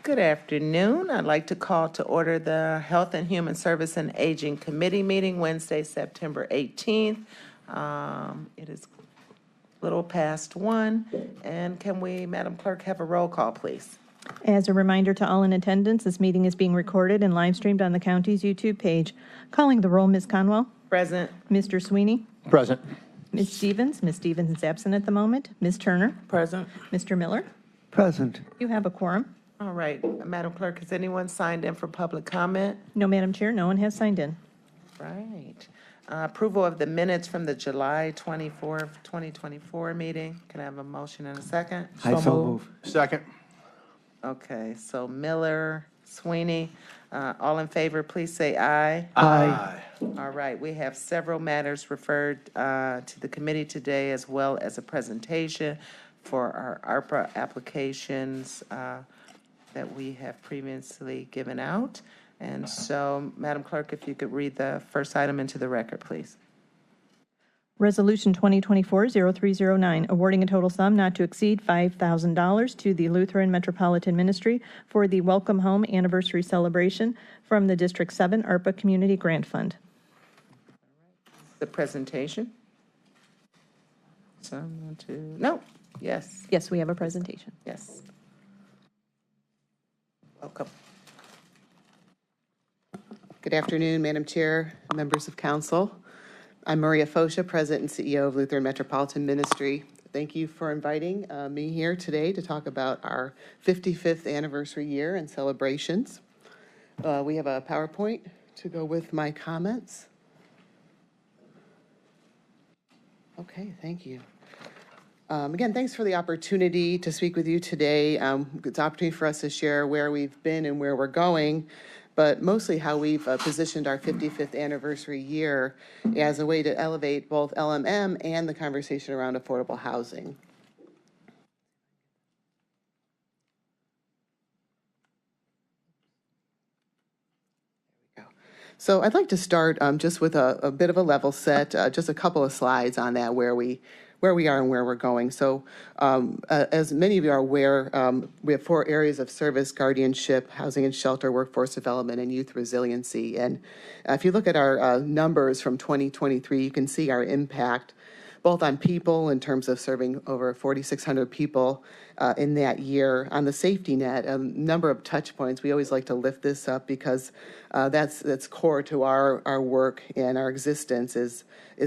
Good afternoon. I'd like to call to order the Health and Human Service and Aging Committee meeting Wednesday, September 18th. It is a little past 1, and can we, Madam Clerk, have a roll call, please? As a reminder to all in attendance, this meeting is being recorded and live streamed on the county's YouTube page. Calling the roll, Ms. Conwell. Present. Mr. Sweeney. Present. Ms. Stevens. Ms. Stevens is absent at the moment. Ms. Turner. Present. Mr. Miller. Present. You have a quorum. All right, Madam Clerk, has anyone signed in for public comment? No, Madam Chair, no one has signed in. Right. Approval of the minutes from the July 24th, 2024 meeting. Can I have a motion and a second? I so move. Second. Okay, so Miller, Sweeney, all in favor, please say aye. Aye. All right, we have several matters referred to the committee today, as well as a presentation for our ARPA applications that we have previously given out. And so, Madam Clerk, if you could read the first item into the record, please. Resolution 2024-0309, awarding a total sum not to exceed $5,000 to the Lutheran Metropolitan Ministry for the Welcome Home Anniversary Celebration from the District 7 ARPA Community Grant Fund. The presentation. Someone to, no, yes, Yes, we have a presentation. yes. Welcome. Good afternoon, Madam Chair, members of council. I'm Maria Fosha, President and CEO of Lutheran Metropolitan Ministry. Thank you for inviting me here today to talk about our 55th anniversary year and celebrations. We have a PowerPoint to go with my comments. Okay, thank you. Again, thanks for the opportunity to speak with you today. It's an opportunity for us to share where we've been and where we're going, but mostly how we've positioned our 55th anniversary year as a way to elevate both LMM and the conversation around affordable housing. So I'd like to start just with a bit of a level set, just a couple of slides on that, where we are and where we're going. So as many of you are aware, we have 4 areas of service: guardianship, housing and shelter, workforce development, and youth resiliency. And if you look at our numbers from 2023, you can see our impact both on people in terms of serving over 4,600 people in that year. On the safety net, a number of touch points. We always like to lift this up because that's core to our work and our existence is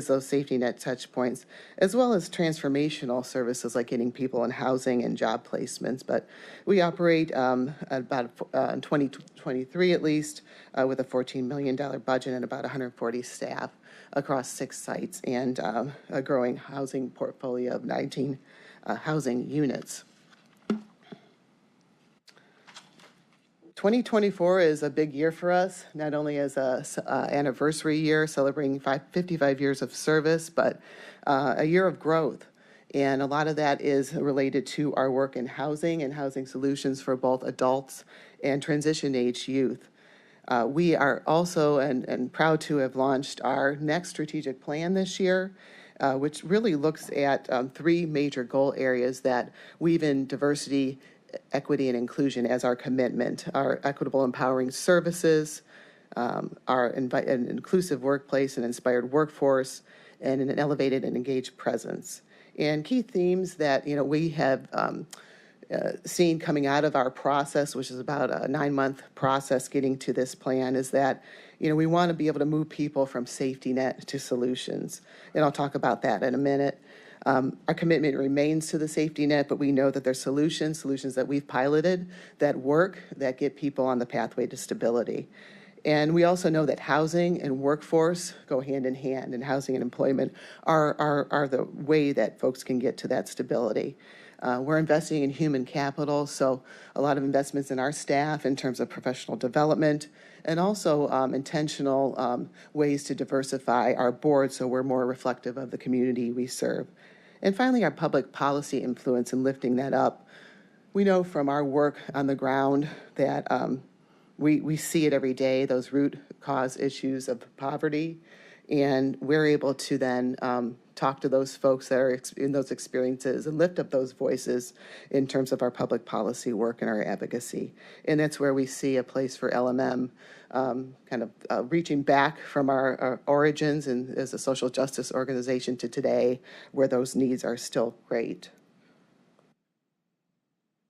those safety net touch points, as well as transformational services like getting people in housing and job placements. But we operate at about in 2023 at least with a $14 million budget and about 140 staff across 6 sites and a growing housing portfolio of 19 housing units. 2024 is a big year for us, not only as a anniversary year celebrating 55 years of service, but a year of growth. And a lot of that is related to our work in housing and housing solutions for both adults and transition age youth. We are also and proud to have launched our next strategic plan this year, which really looks at 3 major goal areas that weave in diversity, equity, and inclusion as our commitment: our equitable empowering services, our an inclusive workplace and inspired workforce, and an elevated and engaged presence. And key themes that we have seen coming out of our process, which is about a 9-month process getting to this plan, is that we want to be able to move people from safety net to solutions. And I'll talk about that in a minute. Our commitment remains to the safety net, but we know that there's solutions that we've piloted that work, that get people on the pathway to stability. And we also know that housing and workforce go hand in hand, and housing and employment are the way that folks can get to that stability. We're investing in human capital, so a lot of investments in our staff in terms of professional development, and also intentional ways to diversify our board so we're more reflective of the community we serve. And finally, our public policy influence in lifting that up. We know from our work on the ground that we see it every day, those root cause issues of poverty And we're able to then talk to those folks that are in those experiences and lift up those voices in terms of our public policy work and our advocacy. And that's where we see a place for LMM kind of reaching back from our origins and as a social justice organization to today, where those needs are still great.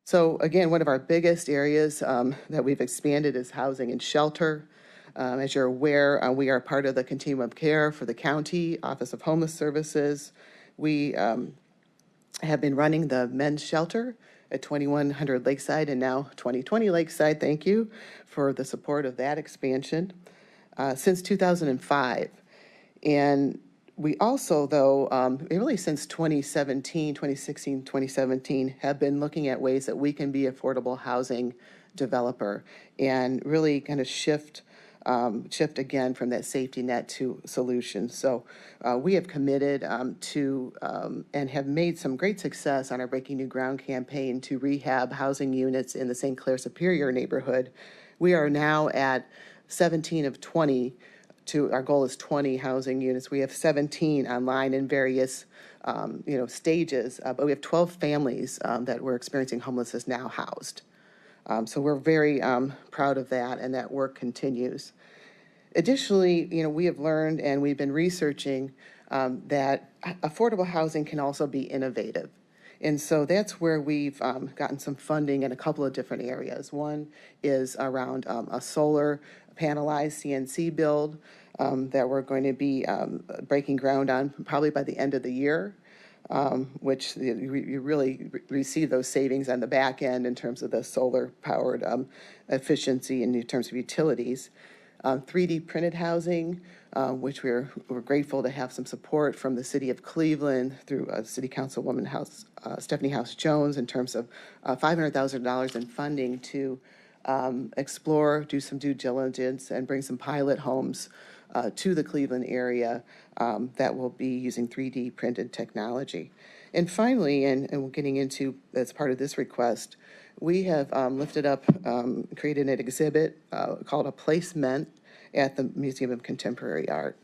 So again, one of our biggest areas that we've expanded is housing and shelter. As you're aware, we are part of the continuum of care for the county Office of Homeless Services. We have been running the men's shelter at 2100 Lakeside and now 2020 Lakeside. Thank you for the support of that expansion since 2005. And we also, though, really since 2016, 2017, have been looking at ways that we can be affordable housing developer and really kind of shift again from that safety net to solutions. So we have committed to and have made some great success on our Breaking New Ground campaign to rehab housing units in the St. Clair Superior neighborhood. We are now at 17 of 20. Our goal is 20 housing units. We have 17 online in various stages, but we have 12 families that were experiencing homelessness now housed. So we're very proud of that, and that work continues. Additionally, we have learned and we've been researching that affordable housing can also be innovative. And so that's where we've gotten some funding in a couple of different areas. One is around a solar panelized CNC build that we're going to be breaking ground on probably by the end of the year. Which you really receive those savings on the back end in terms of the solar-powered efficiency and in terms of utilities. 3D printed housing, which we're grateful to have some support from the City of Cleveland through City Councilwoman Stephanie House Jones in terms of $500,000 in funding to explore, do some due diligence, and bring some pilot homes to the Cleveland area that will be using 3D printed technology. And finally, and we're getting into, as part of this request, we have lifted up, created an exhibit called A Placement at the Museum of Contemporary Art.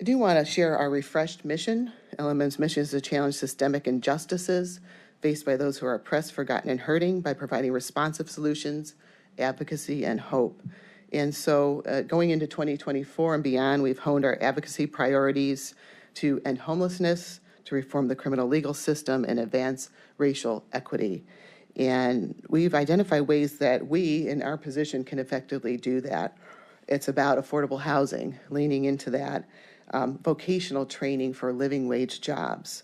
I do want to share our refreshed mission. LMM's mission is to challenge systemic injustices faced by those who are oppressed, forgotten, and hurting by providing responsive solutions, advocacy, and hope. And so going into 2024 and beyond, we've honed our advocacy priorities to end homelessness, to reform the criminal legal system, and advance racial equity. And we've identified ways that we, in our position, can effectively do that. It's about affordable housing, leaning into that, vocational training for living wage jobs,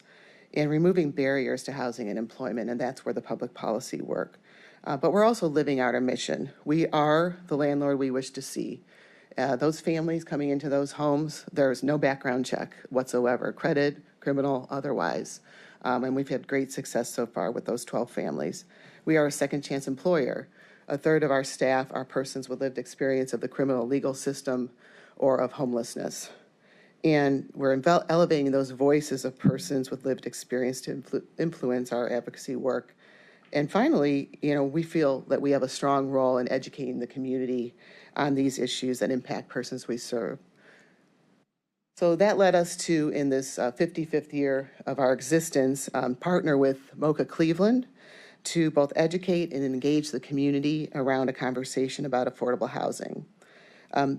and removing barriers to housing and employment, and that's where the public policy work. But we're also living out our mission. We are the landlord we wish to see. Those families coming into those homes, there's no background check whatsoever, credit, criminal, otherwise. And we've had great success so far with those 12 families. We are a second chance employer. A third of our staff are persons with lived experience of the criminal legal system or of homelessness. And we're elevating those voices of persons with lived experience to influence our advocacy work. And finally, we feel that we have a strong role in educating the community on these issues that impact persons we serve. So that led us to, in this 55th year of our existence, partner with MoCA Cleveland to both educate and engage the community around a conversation about affordable housing.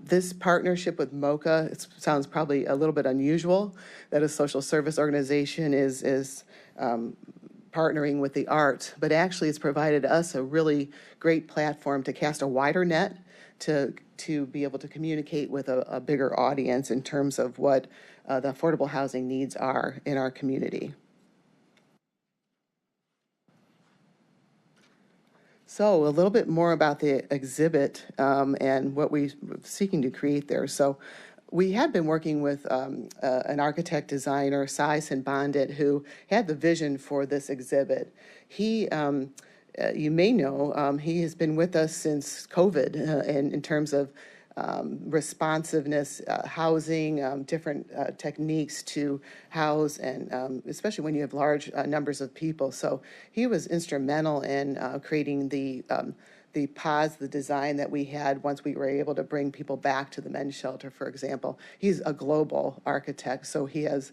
This partnership with MoCA, it sounds probably a little bit unusual that a social service organization is partnering with the arts, but actually it's provided us a really great platform to cast a wider net to be able to communicate with a bigger audience in terms of what the affordable housing needs are in our community. So a little bit more about the exhibit and what we're seeking to create there. So we had been working with an architect designer, Cy Sinbandit, who had the vision for this exhibit. He, you may know, he has been with us since COVID in terms of responsiveness, housing, different techniques to house, and especially when you have large numbers of people. So he was instrumental in creating the the pods, the design that we had once we were able to bring people back to the men's shelter, for example. He's a global architect, so he has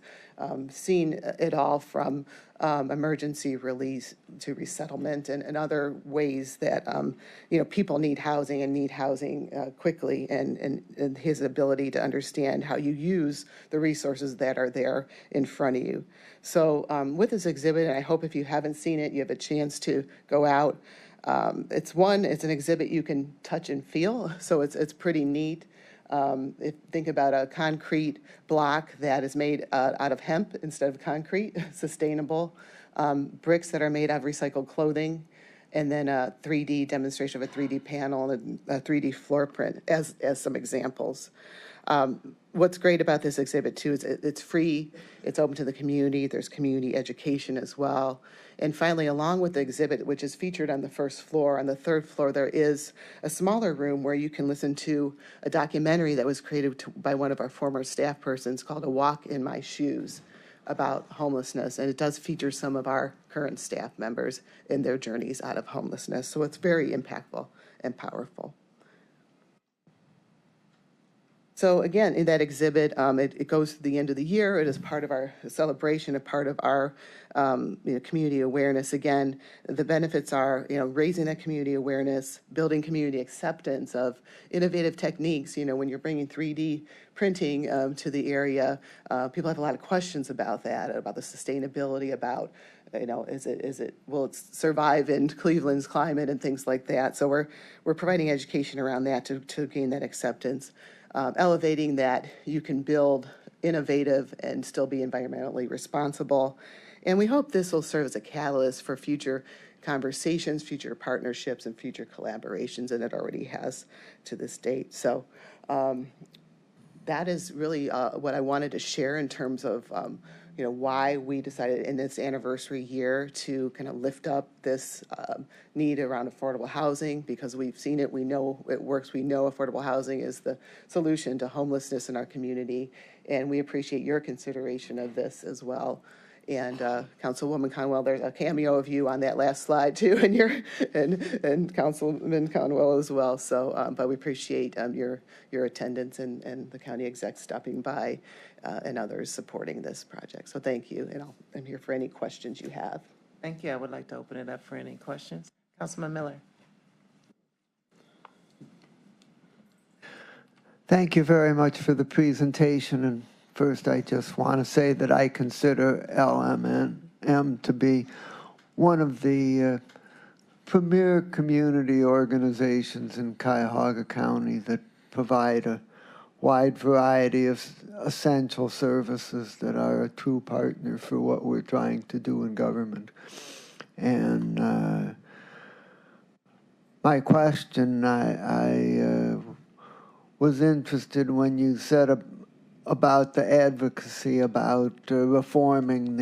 seen it all from emergency release to resettlement and other ways that, people need housing and need housing quickly, and his ability to understand how you use the resources that are there in front of you. So with this exhibit, and I hope if you haven't seen it, you have a chance to go out. It's an exhibit you can touch and feel, so it's pretty neat. Think about a concrete block that is made out of hemp instead of concrete, sustainable. Bricks that are made out of recycled clothing, and then a 3D demonstration of a 3D panel and a 3D floor print as some examples. What's great about this exhibit too is it's free, it's open to the community, there's community education as well. And finally, along with the exhibit, which is featured on the first floor, on the third floor, there is a smaller room where you can listen to a documentary that was created by one of our former staff persons called A Walk in My Shoes about homelessness. And it does feature some of our current staff members in their journeys out of homelessness. So it's very impactful and powerful. So again, in that exhibit, it goes to the end of the year. It is part of our celebration, a part of our community awareness. Again, the benefits are raising that community awareness, building community acceptance of innovative techniques. When you're bringing 3D printing to the area, people have a lot of questions about that, about the sustainability, about will it survive in Cleveland's climate and things like that. So we're providing education around that to gain that acceptance. Elevating that you can build innovative and still be environmentally responsible. And we hope this will serve as a catalyst for future conversations, future partnerships, and future collaborations, and it already has to this date. So that is really what I wanted to share in terms of why we decided in this anniversary year to kind of lift up this need around affordable housing, because we've seen it, we know it works, we know affordable housing is the solution to homelessness in our community, and we appreciate your consideration of this as well. And Councilwoman Conwell, there's a cameo of you on that last slide too, and Councilman Conwell as well. So, but we appreciate your attendance and the county exec stopping by and others supporting this project. So thank you, and I'm here for any questions you have. Thank you. I would like to open it up for any questions. Councilman Miller. Thank you very much for the presentation. And first, I just want to say that I consider LMNM to be one of the premier community organizations in Cuyahoga County that provide a wide variety of essential services that are a true partner for what we're trying to do in government. And my question, I was interested when you said about the advocacy about reforming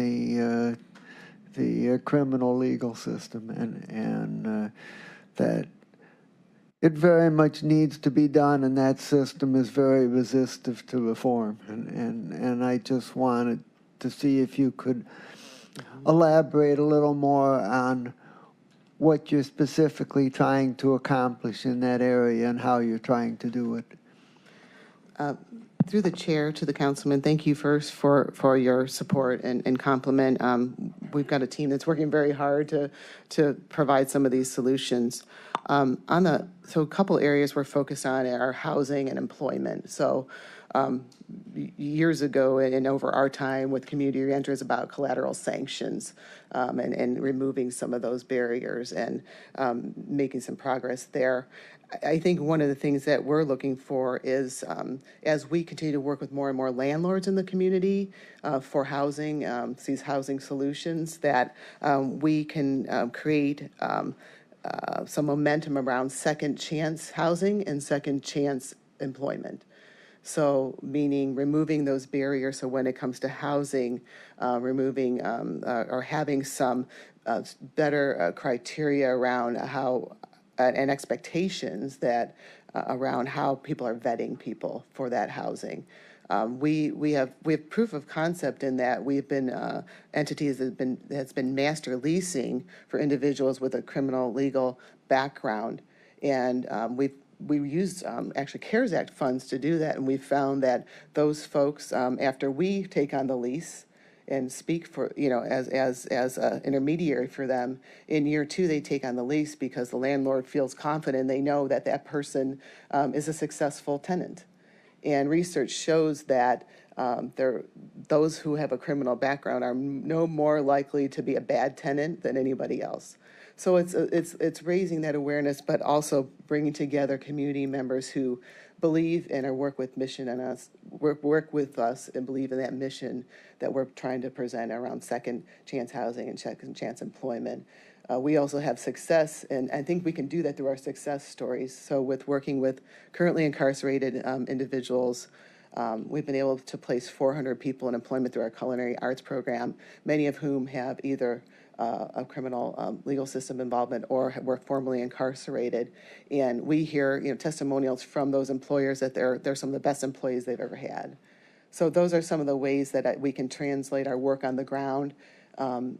the criminal legal system, and that it very much needs to be done, and that system is very resistive to reform. And I just wanted to see if you could elaborate a little more on what you're specifically trying to accomplish in that area and how you're trying to do it. Through the chair to the councilman, thank you first for your support and compliment. We've got a team that's working very hard to provide some of these solutions. So a couple areas we're focused on are housing and employment. So years ago and over our time with community reentry is about collateral sanctions and removing some of those barriers and making some progress there. I think one of the things that we're looking for is as we continue to work with more and more landlords in the community for housing, these housing solutions, that we can create some momentum around second chance housing and second chance employment. So meaning removing those barriers. So when it comes to housing, removing or having some better criteria around how and expectations that around how people are vetting people for that housing. We have proof of concept in that we've been entities that's been master leasing for individuals with a criminal legal background, And we used actually CARES Act funds to do that, and we found that those folks, after we take on the lease and speak for, as an intermediary for them, in year 2, they take on the lease because the landlord feels confident. They know that that person is a successful tenant. And research shows that those who have a criminal background are no more likely to be a bad tenant than anybody else. So it's raising that awareness, but also bringing together community members who believe and work with mission and work with us and believe in that mission that we're trying to present around second chance housing and second chance employment. We also have success, and I think we can do that through our success stories. So with working with currently incarcerated individuals, we've been able to place 400 people in employment through our culinary arts program, many of whom have either a criminal legal system involvement or were formerly incarcerated. And we hear testimonials from those employers that they're some of the best employees they've ever had. So those are some of the ways that we can translate our work on the ground,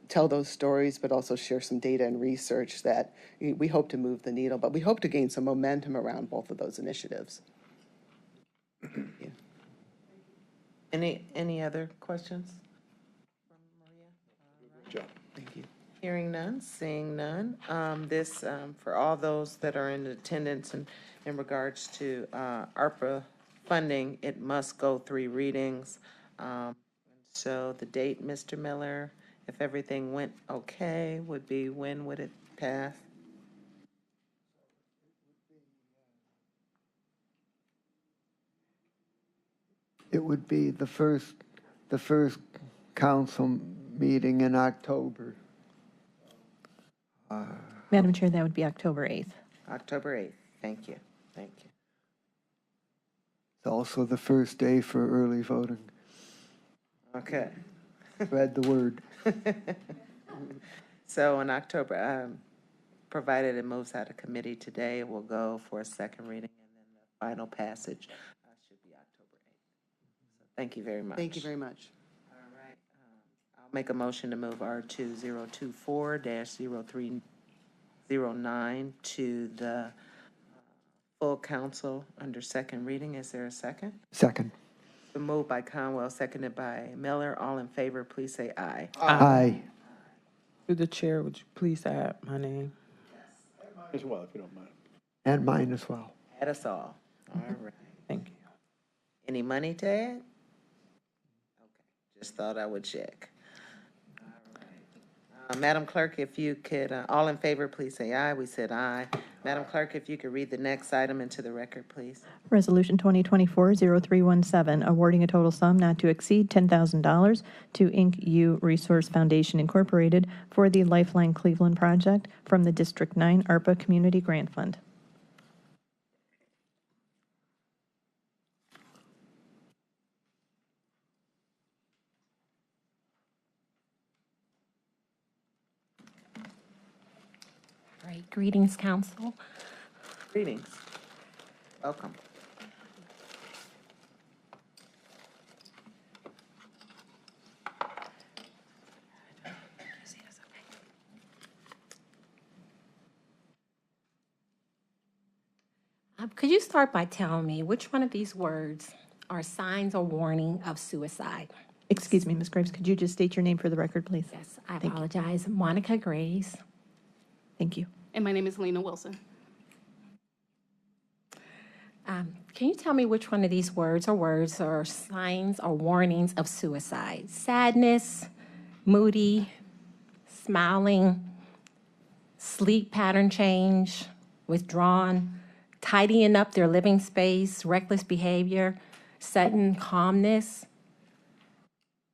tell those stories, but also share some data and research that we hope to move the needle. But we hope to gain some momentum around both of those initiatives. Yeah. Any other questions? Thank you. Hearing none, seeing none. This, for all those that are in attendance and in regards to ARPA funding, it must go 3 readings. So the date, Mr. Miller, if everything went okay, would be when would it pass? It would be the first council meeting in October. Madam Chair, that would be October 8th. October 8th. Thank you. Thank you. It's also the first day for early voting. Okay. Spread the word. So in October, provided it moves out of committee today, it will go for a second reading, and then the final passage should be October 8th. So thank you very much. Thank you very much. All right. I'll make a motion to move R2024-0309 to the full council under second reading. Is there a second? Second. Been moved by Conwell, seconded by Miller. All in favor, please say aye. Aye. To the chair, would you please add my name? As well, if you don't mind. And mine as well. Add us all. All right. Thank you. Any money to add? Okay, just thought I would check. All right. Madam Clerk, if you could, all in favor, please say aye. We said aye. Madam Clerk, if you could read the next item into the record, please. Resolution 2024-0317, awarding a total sum not to exceed $10,000 to Inc. U Resource Foundation Incorporated for the Lifeline Cleveland project from the District 9 ARPA Community Grant Fund. Right. Greetings, council. Greetings. Welcome. Could you start by telling me which one of these words are signs or warning of suicide? Excuse me, Ms. Graves, could you just state your name for the record, please? Yes, I Thank you. apologize. Monica Graves. Thank you. And my name is Lena Wilson. Can you tell me which one of these words are signs or warnings of suicide? Sadness, moody, smiling, sleep pattern change, withdrawn, tidying up their living space, reckless behavior, sudden calmness.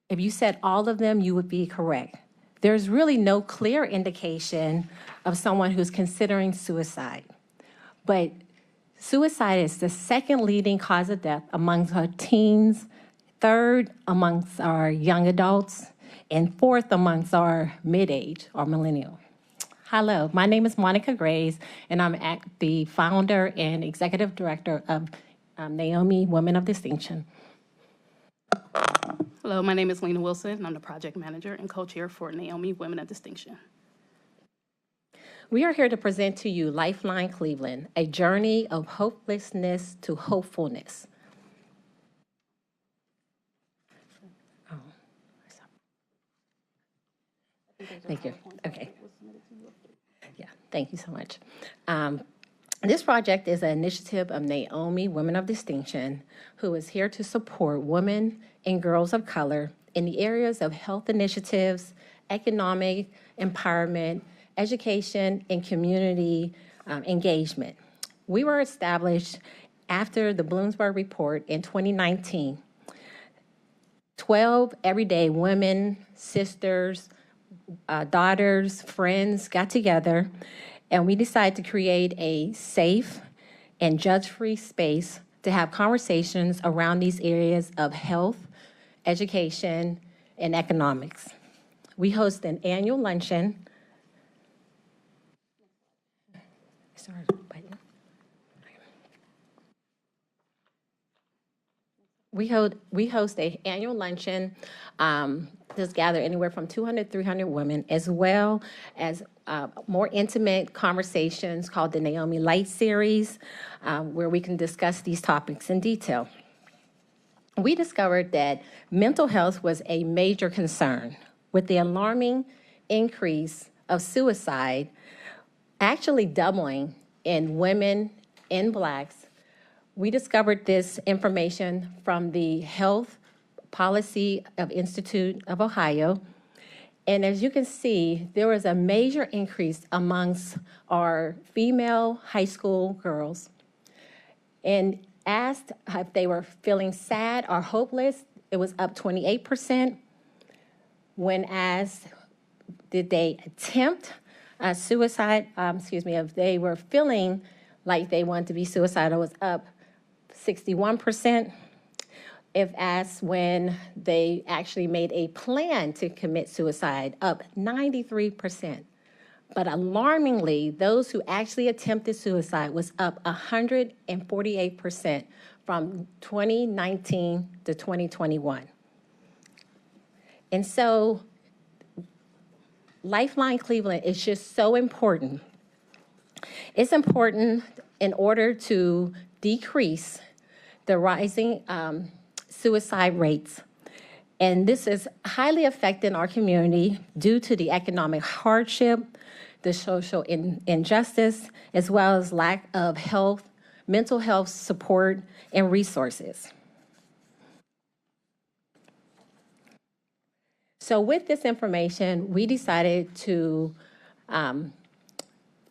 If you said all of them, you would be correct. There's really no clear indication of someone who's considering suicide. But suicide is the second leading cause of death amongst our teens, third amongst our young adults, and fourth amongst our mid-age or millennial. Hello, my name is Monica Graves, and I'm the founder and executive director of Naomi Women of Distinction. Hello, my name is Lena Wilson, and I'm the project manager and co-chair for Naomi Women of Distinction. We are here to present to you Lifeline Cleveland, a journey of hopelessness to hopefulness. Oh, thank you. Okay. Yeah, thank you so much. This project is an initiative of Naomi Women of Distinction, who is here to support women and girls of color in the areas of health initiatives, economic empowerment, education, and community engagement. We were established after the Bloomsburg Report in 2019. 12 everyday women, sisters, daughters, friends got together, and we decided to create a safe and judge-free space to have conversations around these areas of health, education, and economics. We host an annual luncheon. Sorry, button. We host an annual luncheon. Just gather anywhere from 200 to 300 women, as well as more intimate conversations called the Naomi Light Series, where we can discuss these topics in detail. We discovered that mental health was a major concern, with the alarming increase of suicide actually doubling in women and Blacks. We discovered this information from the Health Policy of Institute of Ohio. And as you can see, there was a major increase amongst our female high school girls. And asked if they were feeling sad or hopeless, it was up 28%. When asked, did they attempt suicide, if they were feeling like they wanted to be suicidal, was up 61%. If asked when they actually made a plan to commit suicide, up 93%. But alarmingly, those who actually attempted suicide was up 148% from 2019 to 2021. And so Lifeline Cleveland is just so important. It's important in order to decrease the rising suicide rates. And this is highly affecting our community due to the economic hardship, the social injustice, as well as lack of health, mental health support, and resources. So with this information, we decided to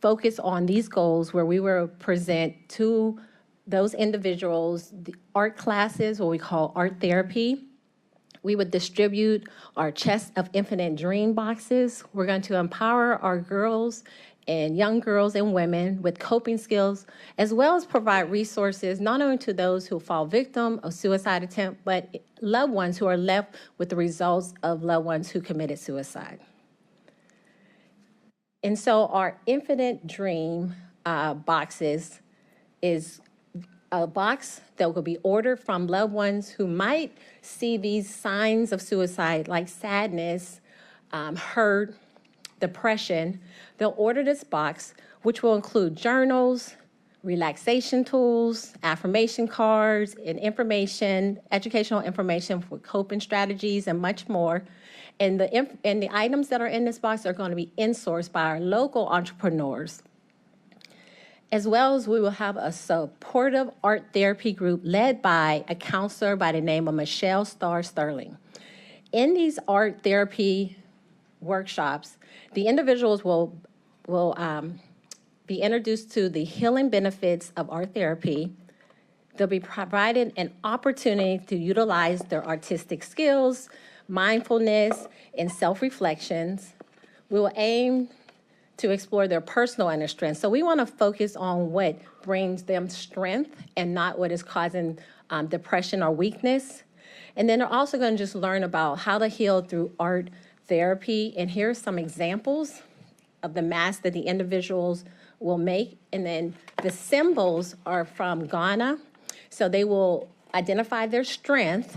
focus on these goals where we will present to those individuals the art classes, what we call art therapy. We would distribute our Chest of Infinite Dream boxes. We're going to empower our girls and young girls and women with coping skills, as well as provide resources not only to those who fall victim of suicide attempt, but loved ones who are left with the results of loved ones who committed suicide. And so our Infinite Dream boxes is a box that will be ordered from loved ones who might see these signs of suicide like sadness, hurt, depression. They'll order this box, which will include journals, relaxation tools, affirmation cards, and information, educational information for coping strategies, and much more. And the items that are in this box are going to be insourced by our local entrepreneurs. As well as we will have a supportive art therapy group led by a counselor by the name of Michelle Starr Sterling. In these art therapy workshops, the individuals will be introduced to the healing benefits of art therapy. They'll be provided an opportunity to utilize their artistic skills, mindfulness, and self-reflections. We will aim to explore their personal inner strength. So we want to focus on what brings them strength and not what is causing depression or weakness. And then they're also going to just learn about how to heal through art therapy. And here are some examples of the masks that the individuals will make. And then the symbols are from Ghana. So they will identify their strength.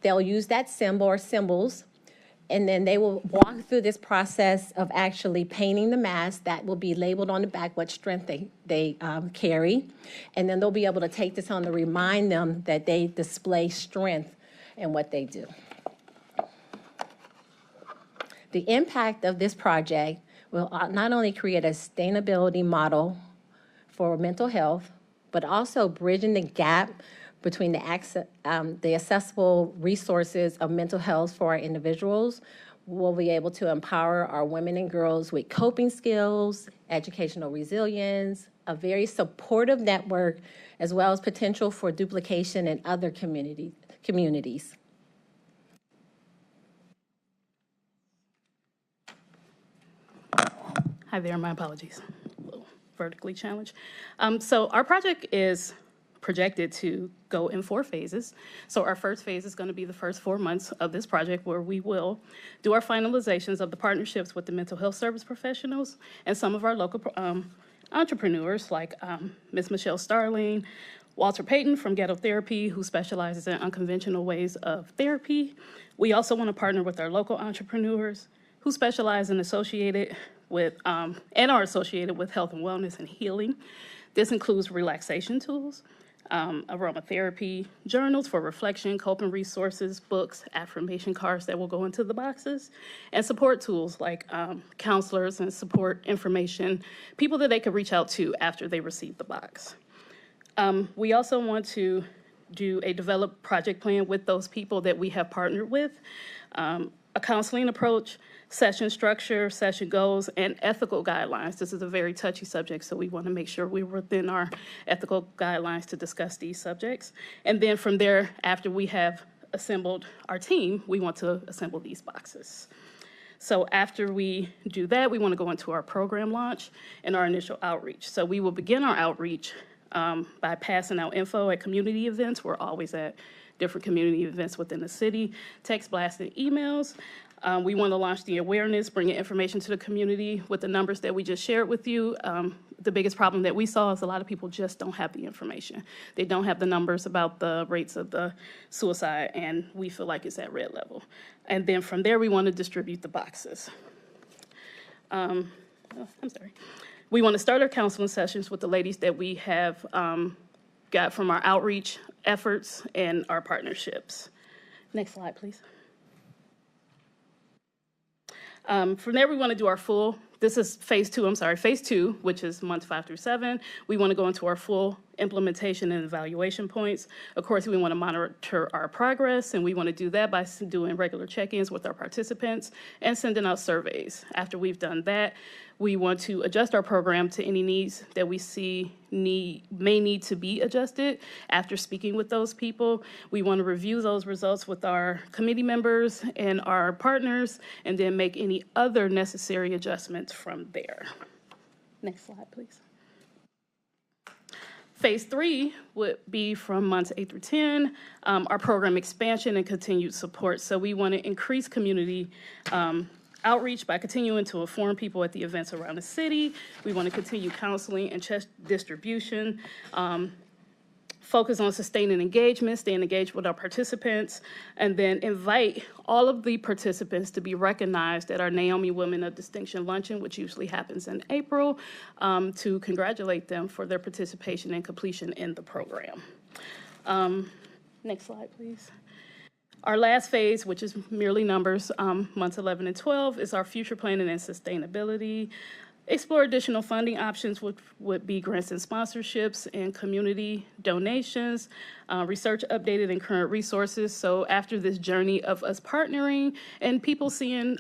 They'll use that symbol or symbols. And then they will walk through this process of actually painting the mask that will be labeled on the back what strength they carry. And then they'll be able to take this on to remind them that they display strength in what they do. The impact of this project will not only create a sustainability model for mental health, but also bridging the gap between the accessible resources of mental health for our individuals. We'll be able to empower our women and girls with coping skills, educational resilience, a very supportive network, as well as potential for duplication in other communities. Hi there, my apologies. A little vertically challenged. So our project is projected to go in 4 phases. So our first phase is going to be the first 4 months of this project, where we will do our finalizations of the partnerships with the mental health service professionals and some of our local entrepreneurs, like Ms. Michelle Starling, Walter Payton from Ghetto Therapy, who specializes in unconventional ways of therapy. We also want to partner with our local entrepreneurs who specialize in associated with and are associated with health and wellness and healing. This includes relaxation tools, aromatherapy, journals for reflection, coping resources, books, affirmation cards that will go into the boxes, and support tools like counselors and support information, people that they could reach out to after they receive the box. We also want to do a developed project plan with those people that we have partnered with, a counseling approach, session structure, session goals, and ethical guidelines. This is a very touchy subject, so we want to make sure we're within our ethical guidelines to discuss these subjects. And then from there, after we have assembled our team, we want to assemble these boxes. So after we do that, we want to go into our program launch and our initial outreach. So we will begin our outreach by passing out info at community events. We're always at different community events within the city, text blasts and emails. We want to launch the awareness, bringing information to the community with the numbers that we just shared with you. The biggest problem that we saw is a lot of people just don't have the information. They don't have the numbers about the rates of the suicide, and we feel like it's at red level. And then from there, we want to distribute the boxes. We want to start our counseling sessions with the ladies that we have got from our outreach efforts and our partnerships. Next slide, please. From there, we want to do our full, this is phase two, which is months 5 through 7. We want to go into our full implementation and evaluation points. Of course, we want to monitor our progress, and we want to do that by doing regular check-ins with our participants and sending out surveys. After we've done that, we want to adjust our program to any needs that we see may need to be adjusted. After speaking with those people, we want to review those results with our committee members and our partners, and then make any other necessary adjustments from there. Next slide, please. Phase 3 would be from months 8 through 10, our program expansion and continued support. So we want to increase community outreach by continuing to inform people at the events around the city. We want to continue counseling and check distribution, focus on sustaining engagement, staying engaged with our participants, and then invite all of the participants to be recognized at our Naomi Women of Distinction Luncheon, which usually happens in April, to congratulate them for their participation and completion in the program. Next slide, please. Our last phase, which is merely numbers, months 11 and 12, is our future planning and sustainability. Explore additional funding options, which would be grants and sponsorships and community donations, research updated and current resources. So after this journey of us partnering and people seeing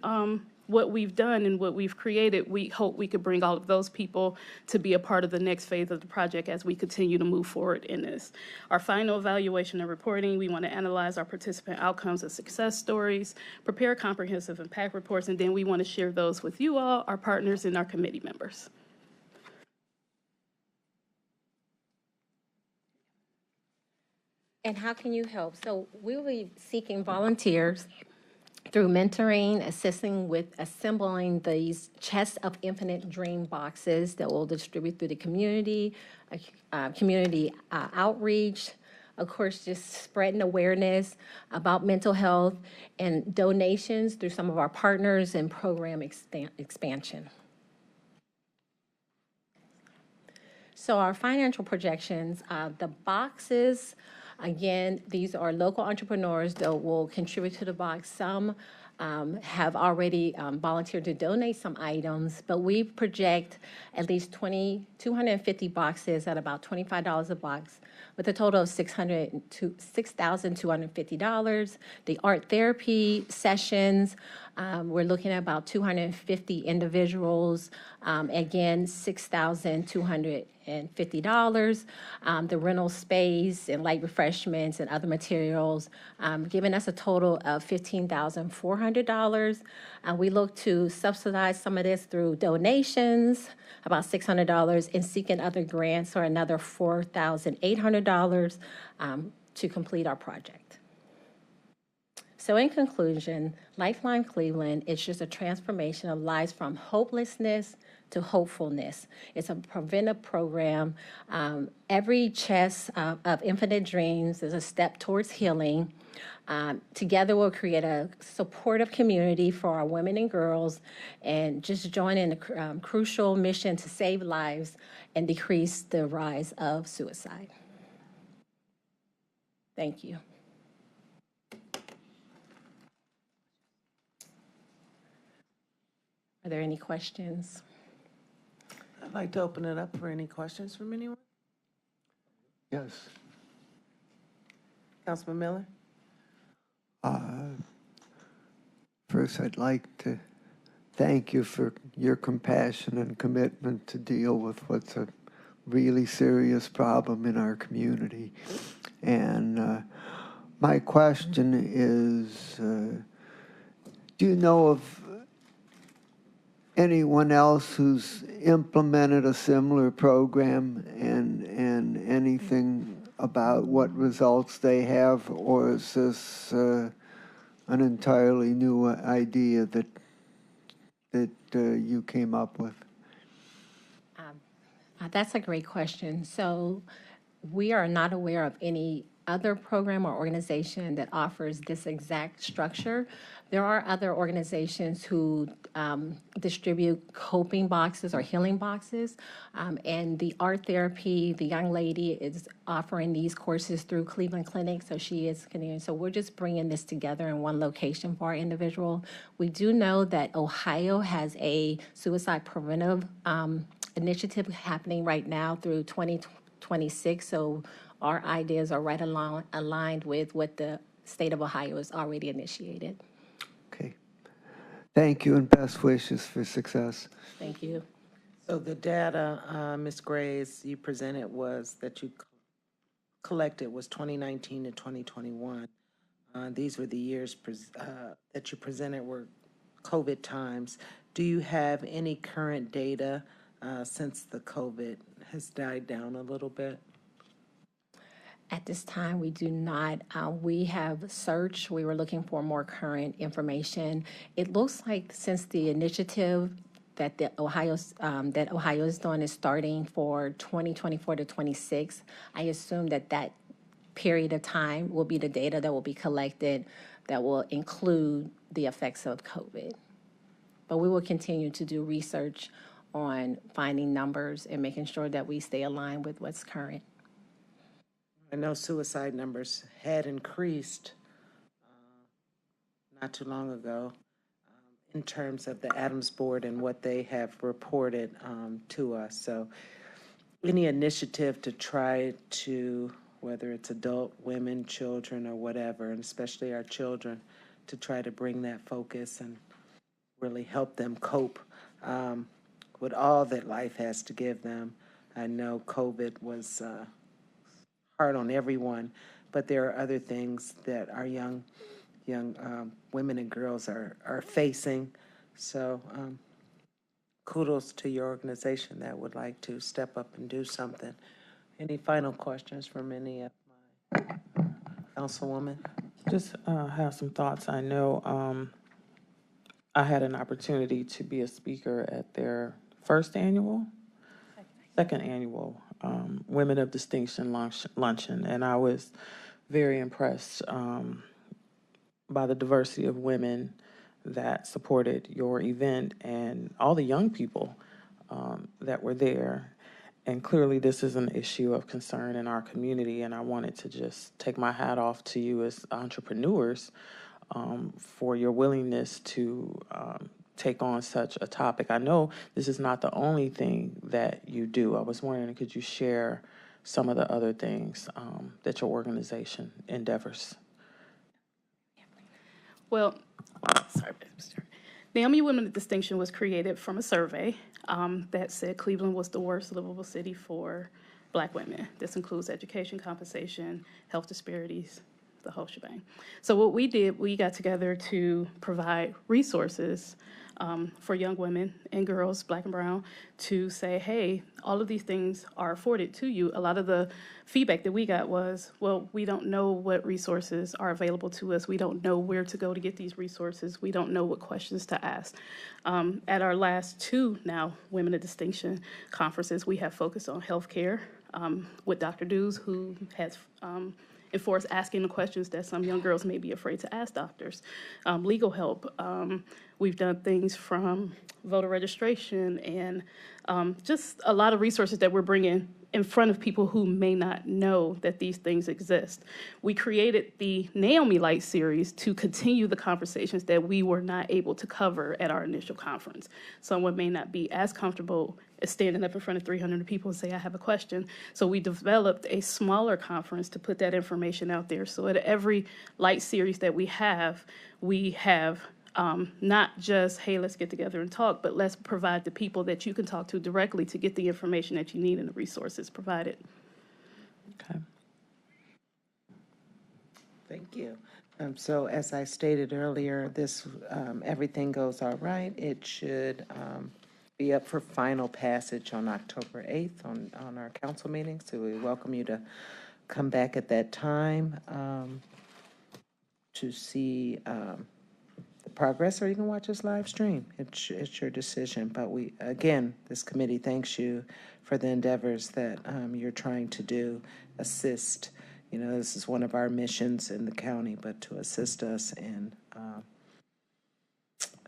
what we've done and what we've created, we hope we could bring all of those people to be a part of the next phase of the project as we continue to move forward in this. Our final evaluation and reporting, we want to analyze our participant outcomes and success stories, prepare comprehensive impact reports, and then we want to share those with you all, our partners, and our committee members. And how can you help? So we will be seeking volunteers through mentoring, assisting with assembling these chests of infinite dream boxes that we'll distribute through the community, community outreach, Of course, just spreading awareness about mental health and donations through some of our partners and program expansion. So our financial projections, the boxes, again, these are local entrepreneurs that will contribute to the box. Some have already volunteered to donate some items, but we project at least 250 boxes at about $25 a box, with a total of $6,250. The art therapy sessions, we're looking at about 250 individuals. Again, $6,250. The rental space and light refreshments and other materials, giving us a total of $15,400. We look to subsidize some of this through donations, about $600, and seeking other grants for another $4,800 to complete our project. So in conclusion, Lifeline Cleveland is just a transformation of lives from hopelessness to hopefulness. It's a preventive program. Every chest of infinite dreams is a step towards healing. Together we'll create a supportive community for our women and girls, and just join in the crucial mission to save lives and decrease the rise of suicide. Thank you. Are there any questions? I'd like to open it up for any questions from anyone. Yes. Councilman Miller? First, I'd like to thank you for your compassion and commitment to deal with what's a really serious problem in our community. And my question is, do you know of anyone else who's implemented a similar program, and anything about what results they have, or is this an entirely new idea that you came up with? That's a great question. So we are not aware of any other program or organization that offers this exact structure. There are other organizations who distribute coping boxes or healing boxes, and the art therapy, the young lady is offering these courses through Cleveland Clinic, so she is continuing. So we're just bringing this together in one location for our individual. We do know that Ohio has a suicide preventive initiative happening right now through 2026, so our ideas are right along aligned with what the state of Ohio has already initiated. Okay. Thank you, and best wishes for success. Thank you. So the data, Ms. Graves, you presented was that you collected was 2019 to 2021. These were the years that you presented were COVID times. Do you have any current data since the COVID has died down a little bit? At this time, we do not. We have searched. We were looking for more current information. It looks like since the initiative that Ohio is doing is starting for 2024 to 26, I assume that period of time will be the data that will be collected that will include the effects of COVID. But we will continue to do research on finding numbers and making sure that we stay aligned with what's current. I know suicide numbers had increased not too long ago in terms of the Adams Board and what they have reported to us. So any initiative to try to, whether it's adult, women, children, or whatever, and especially our children, to try to bring that focus and really help them cope with all that life has to give them. I know COVID was hard on everyone, but there are other things that our young women and girls are facing. So kudos to your organization that would like to step up and do something. Any final questions from any of my councilwoman? Just have some thoughts. I know I had an opportunity to be a speaker at their first annual second annual Women of Distinction luncheon, and I was very impressed by the diversity of women that supported your event and all the young people that were there. And clearly, this is an issue of concern in our community, and I wanted to just take my hat off to you as entrepreneurs for your willingness to take on such a topic. I know this is not the only thing that you do. I was wondering, could you share some of the other things that your organization endeavors? Well, sorry, Naomi Women of Distinction was created from a survey that said Cleveland was the worst livable city for Black women. This includes education, compensation, health disparities, the whole shebang. So what we did, we got together to provide resources for young women and girls, Black and brown, to say, hey, all of these things are afforded to you. A lot of the feedback that we got was, well, we don't know what resources are available to us. We don't know where to go to get these resources. We don't know what questions to ask. At our last two now Women of Distinction conferences, we have focused on healthcare with Dr. Dews, who has enforced asking the questions that some young girls may be afraid to ask doctors. Legal help. We've done things from voter registration and just a lot of resources that we're bringing in front of people who may not know that these things exist. We created the Naomi Light series to continue the conversations that we were not able to cover at our initial conference. Someone may not be as comfortable as standing up in front of 300 people and say, I have a question. So we developed a smaller conference to put that information out there. So at every Light series that we have not just, hey, let's get together and talk, but let's provide the people that you can talk to directly to get the information that you need and the resources provided. Okay. Thank you. So as I stated earlier, this, everything goes all right. It should be up for final passage on October 8th on our council meeting. So we welcome you to come back at that time to see the progress, or you can watch us live stream. It's your decision. But we, again, this committee thanks you for the endeavors that you're trying to do, assist. You know, this is one of our missions in the county, but to assist us in,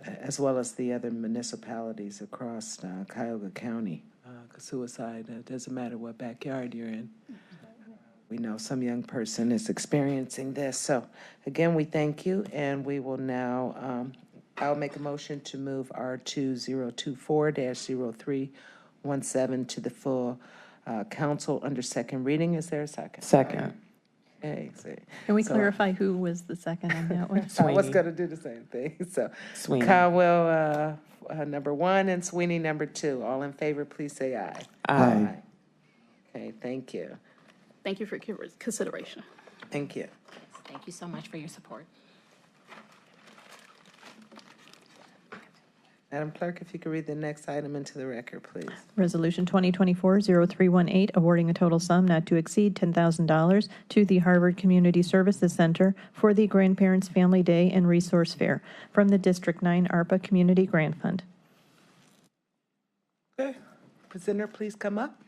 as well as the other municipalities across Cuyahoga County. 'Cause suicide, it doesn't matter what backyard you're in. We know some young person is experiencing this. So again, we thank you, and we will now, I'll make a motion to move R2024-0317 to the full council under second reading. Is there a second? Second. Okay. Can we So- clarify who was the second on that one? I was Sweeney. going to do the same thing. So Sweeney. Caldwell, number 1, and Sweeney, number 2. All in favor, please say aye. Aye. Okay, thank you. Thank you for your consideration. Thank you. Thank you so much for your support. Madam Clerk, if you could read the next item into the record, please. Resolution 2024-0318, awarding a total sum not to exceed $10,000 to the Harvard Community Services Center for the Grandparents Family Day and Resource Fair from the District 9 ARPA Community Grant Fund. Okay. Presenter, please come up.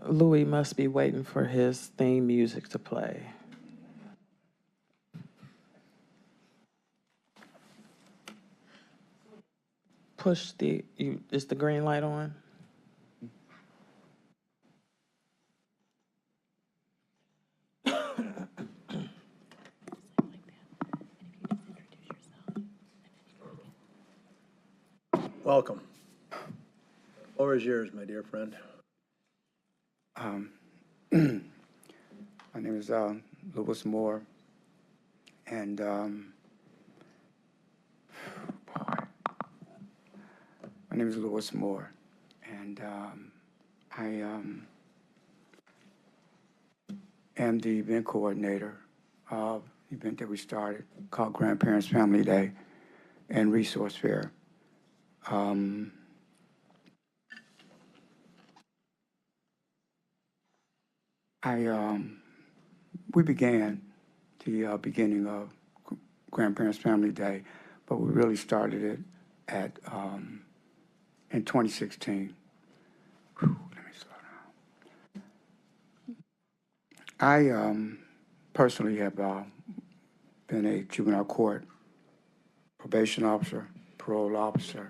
Louis must be waiting for his theme music to play. Push the, is the green light on? Welcome. The floor is yours, my dear friend. My name is Louis Moore, and my name is Louis Moore, and I am the event coordinator of the event that we started called Grandparents Family Day and Resource Fair. we began the beginning of Grandparents Family Day, but we really started it at in 2016. Let me slow down. I personally have been a juvenile court probation officer, parole officer.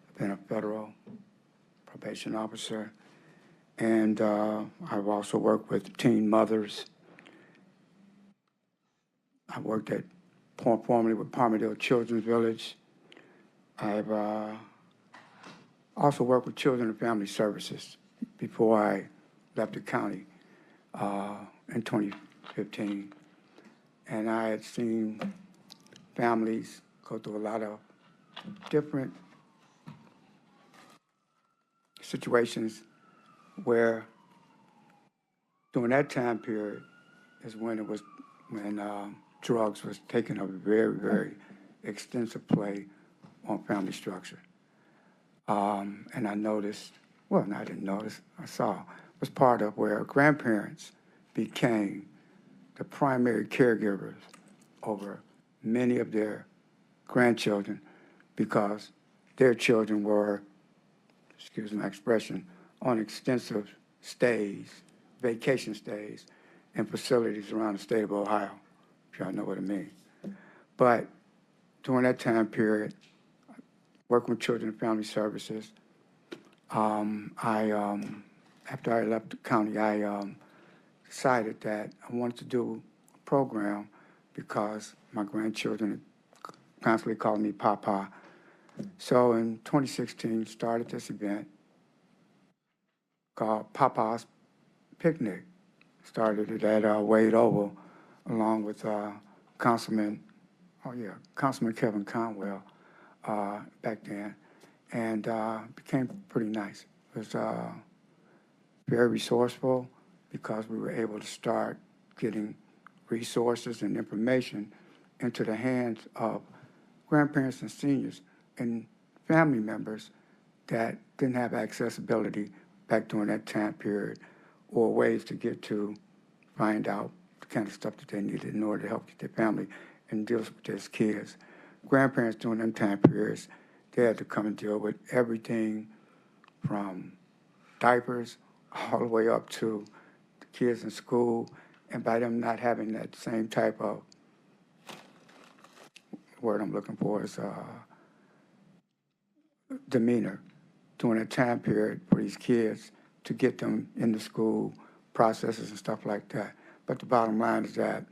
I've been a federal probation officer, and I've also worked with teen mothers. I worked at formerly with Palmerdale Children's Village. I've also worked with Children and Family Services before I left the county in 2015. And I had seen families go through a lot of different situations where during that time period is when drugs was taking a very, very extensive play on family structure. And I noticed, well, I didn't notice, I saw, was part of where grandparents became the primary caregivers over many of their grandchildren because their children were, excuse my expression, on extensive stays, vacation stays, in facilities around the state of Ohio, if y'all know what I mean. But during that time period, working with Children and Family Services, after I left the county, I decided that I wanted to do a program because my grandchildren constantly called me Papa. So in 2016, started this event called Papa's Picnic. Started it at Wade Oval, along with Councilman Kevin Conwell back then, and became pretty nice. It was very resourceful because we were able to start getting resources and information into the hands of grandparents and seniors and family members that didn't have accessibility back during that time period, or ways to get to find out the kind of stuff that they needed in order to help their family and deal with their kids. Grandparents during them time periods, they had to come and deal with everything from diapers all the way up to the kids in school, and by them not having that same type of, word I'm looking for is demeanor during that time period for these kids to get them into school processes and stuff like that. But the bottom line is that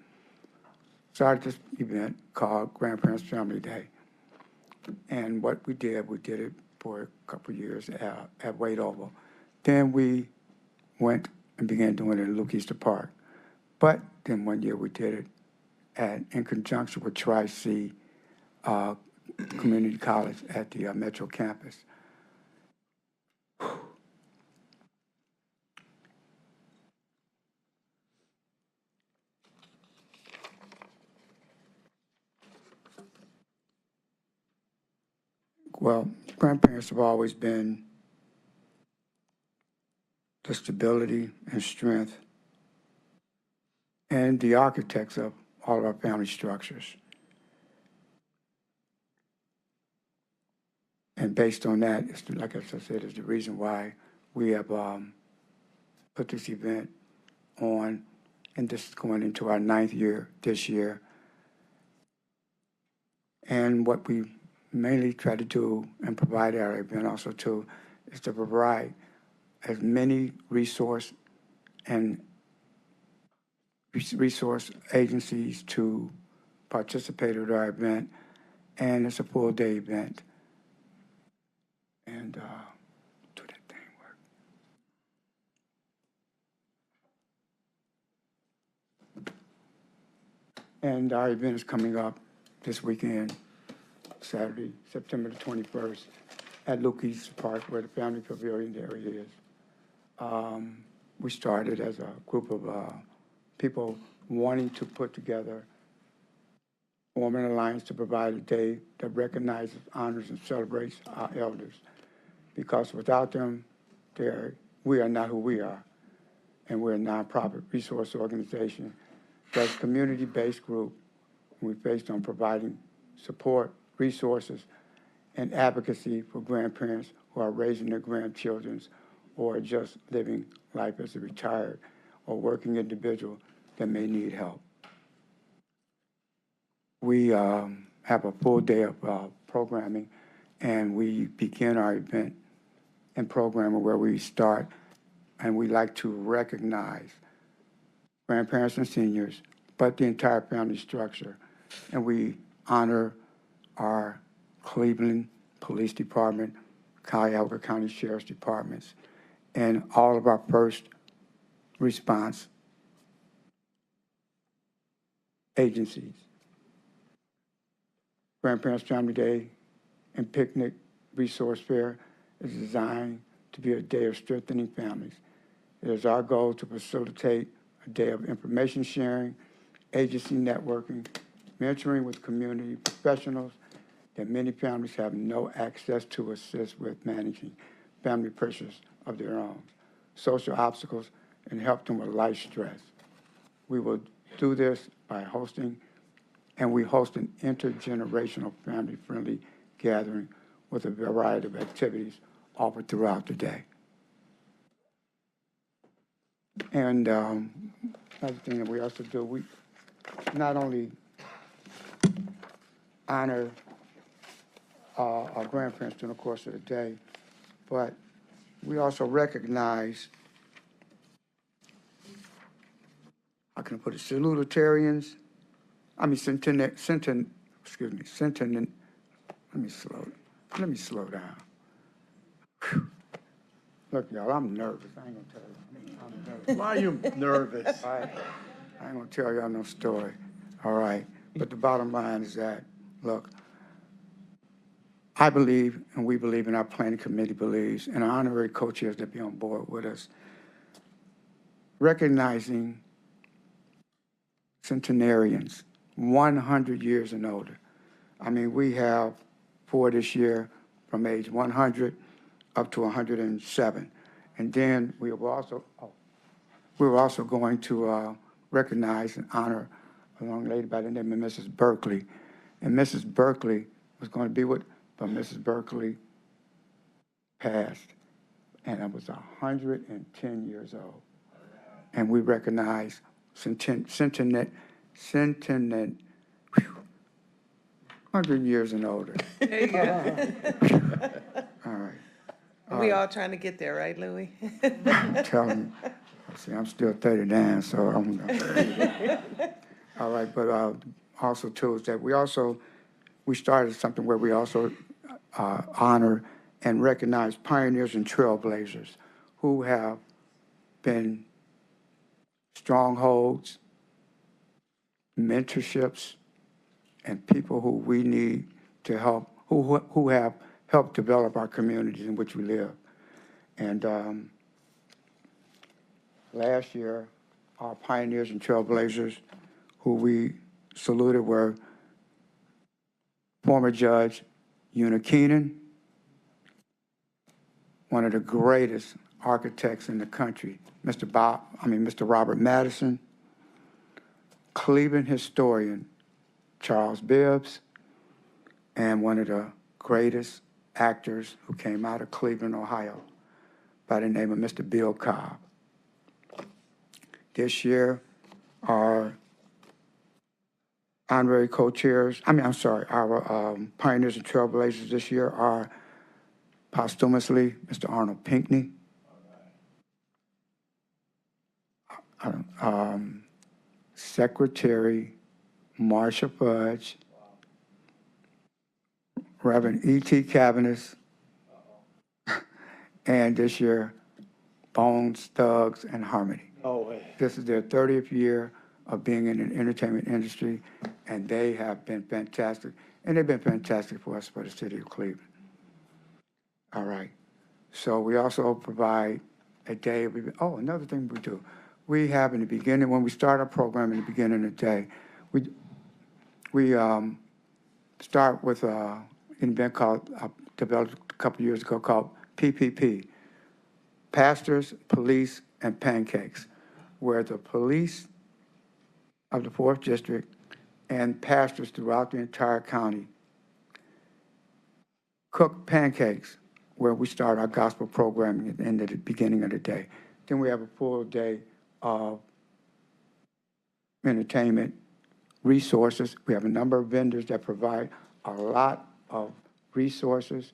started this event called Grandparents Family Day. And what we did it for a couple of years at Wade Oval. Then we went and began doing it at Luke Easter Park. But then one year we did it in conjunction with Tri-C Community College at the Metro campus. Well, grandparents have always been the stability and strength and the architects of all of our family structures. And based on that, it's, like I said, is the reason why we have put this event on, and this is going into our 9th year this year. And what we mainly try to do and provide at our event also too is to provide as many resource agencies to participate at our event, and it's a full day event. And do that thing work. And our event is coming up this weekend, Saturday, September the 21st, at Luke Easter Park, where the family pavilion area is. We started as a group of people wanting to put together, form an alliance to provide a day that recognizes, honors, and celebrates our elders. Because without them, we are not who we are. and we're a nonprofit resource organization that's a community-based group. We're based on providing support, resources, and advocacy for grandparents who are raising their grandchildren or just living life as a retired or working individual that may need help. We have a full day of programming, and we begin our event and programming where we start, and we like to recognize grandparents and seniors, but the entire family structure. And we honor our Cleveland Police Department, Cuyahoga County Sheriff's Departments, and all of our first response agencies. Grandparents' Family Day and Picnic Resource Fair is designed to be a day of strengthening families. It is our goal to facilitate a day of information sharing, agency networking, mentoring with community professionals that many families have no access to assist with managing family pressures of their own, social obstacles, and help them with life stress. We will do this by hosting, and we host an intergenerational family-friendly gathering with a variety of activities offered throughout the day. And another thing that we also do, we not only honor our grandparents during the course of the day, but we also recognize, how can I put it, salutatorians, let me slow down. Whew. Look, y'all, I'm nervous. I ain't gonna tell you. I'm nervous. Why are you nervous? I ain't gonna tell y'all no story. All right. But the bottom line is that, look, I believe, and we believe, and our planning committee believes, and our honorary co-chairs that be on board with us, recognizing centenarians, 100 years and older. I mean, we have 4 this year from age 100 up to 107. And then we were also going to recognize and honor a young lady by the name of Mrs. Berkeley. And Mrs. Berkeley was going to be with, but Mrs. Berkeley passed, and I was 110 years old. And we recognize centenarian, 100 years and older. There you go. All right. We all trying to get there, right, Louis? I'm telling you. See, I'm still 39, so I'm all right, but also, too, is that we started something where we also honor and recognize pioneers and trailblazers who have been strongholds, mentorships, and people who we need to help, who have helped develop our communities in which we live. And last year, our pioneers and trailblazers who we saluted were former Judge Una Keenan, one of the greatest architects in the country, Mr. Robert Madison, Cleveland historian Charles Bibbs, and one of the greatest actors who came out of Cleveland, Ohio, by the name of Mr. Bill Cobb. This year, our honorary co-chairs, our pioneers and trailblazers this year are posthumously Mr. Arnold Pinckney, Secretary Marsha Fudge, Reverend E.T. Cavanis, and this year, Bones, Thugs, and Harmony. No way. This is their 30th year of being in the entertainment industry, and they have been fantastic. And they've been fantastic for us, for the city of Cleveland. All right. So we also provide a day of, another thing we do. We have in the beginning, when we start our program in the beginning of the day, we start with an event developed a couple years ago called PPP, Pastors, Police, and Pancakes. where the police of the 4th District and pastors throughout the entire county cook pancakes where we start our gospel programming at the end of the beginning of the day. Then we have a full day of entertainment, resources. We have a number of vendors that provide a lot of resources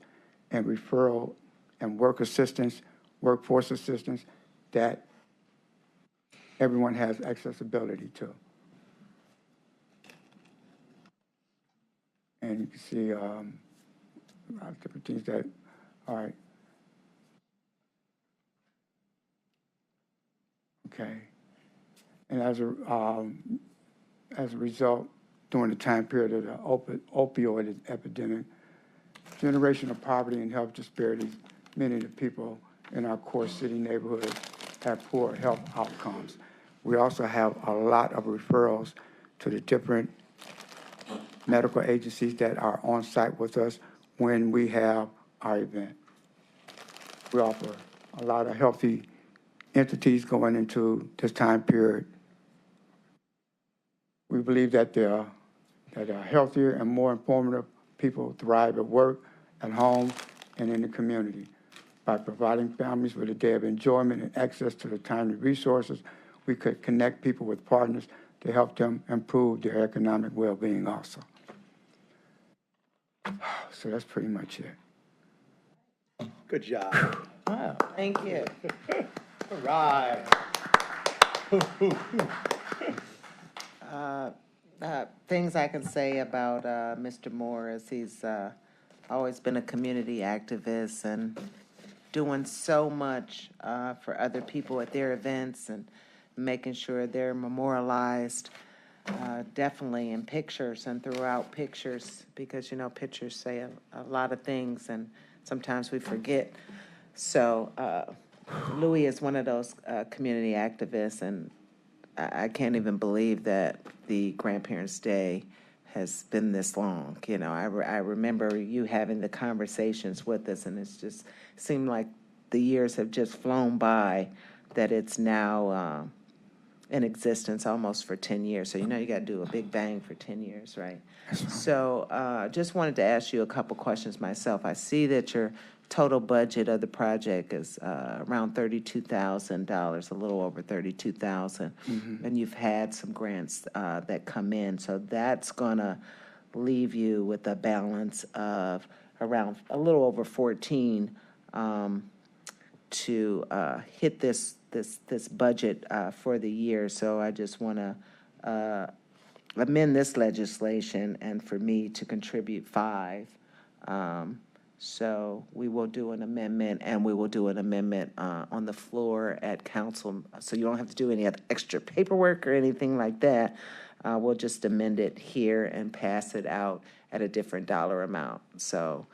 and referral and work assistance, workforce assistance that everyone has accessibility to. And you can see a lot of different things that, all right. Okay. And as a result, during the time period of the opioid epidemic, generational poverty and health disparities, many of the people in our core city neighborhoods have poor health outcomes. We also have a lot of referrals to the different medical agencies that are on site with us when we have our event. We offer a lot of healthy entities going into this time period. We believe that healthier and more informative people thrive at work, at home, and in the community. By providing families with a day of enjoyment and access to the timely resources, we could connect people with partners to help them improve their economic well-being also. So that's pretty much it. Good job. Wow, thank you. All right. Things I can say about Mr. Moore is he's always been a community activist and doing so much for other people at their events and making sure they're memorialized, definitely in pictures and throughout pictures, because, you know, pictures say a lot of things and sometimes we forget. So Louis is one of those community activists, and I can't even believe that the Grandparents' Day has been this long. You know, I remember you having the conversations with us, and it's just seemed like the years have just flown by, that it's now in existence almost for 10 years. So, you know, you got to do a big bang for 10 years, right? So just wanted to ask you a couple questions myself. I see that your total budget of the project is around $32,000, a little over $32,000, and you've had some grants that come in, so that's gonna leave you with a balance of around a little over 14 to hit this budget for the year. So I just want to amend this legislation and for me to contribute 5. So we will do an amendment, and we will do an amendment on the floor at council. So you don't have to do any extra paperwork or anything like that. We'll just amend it here and pass it out at a different dollar amount. So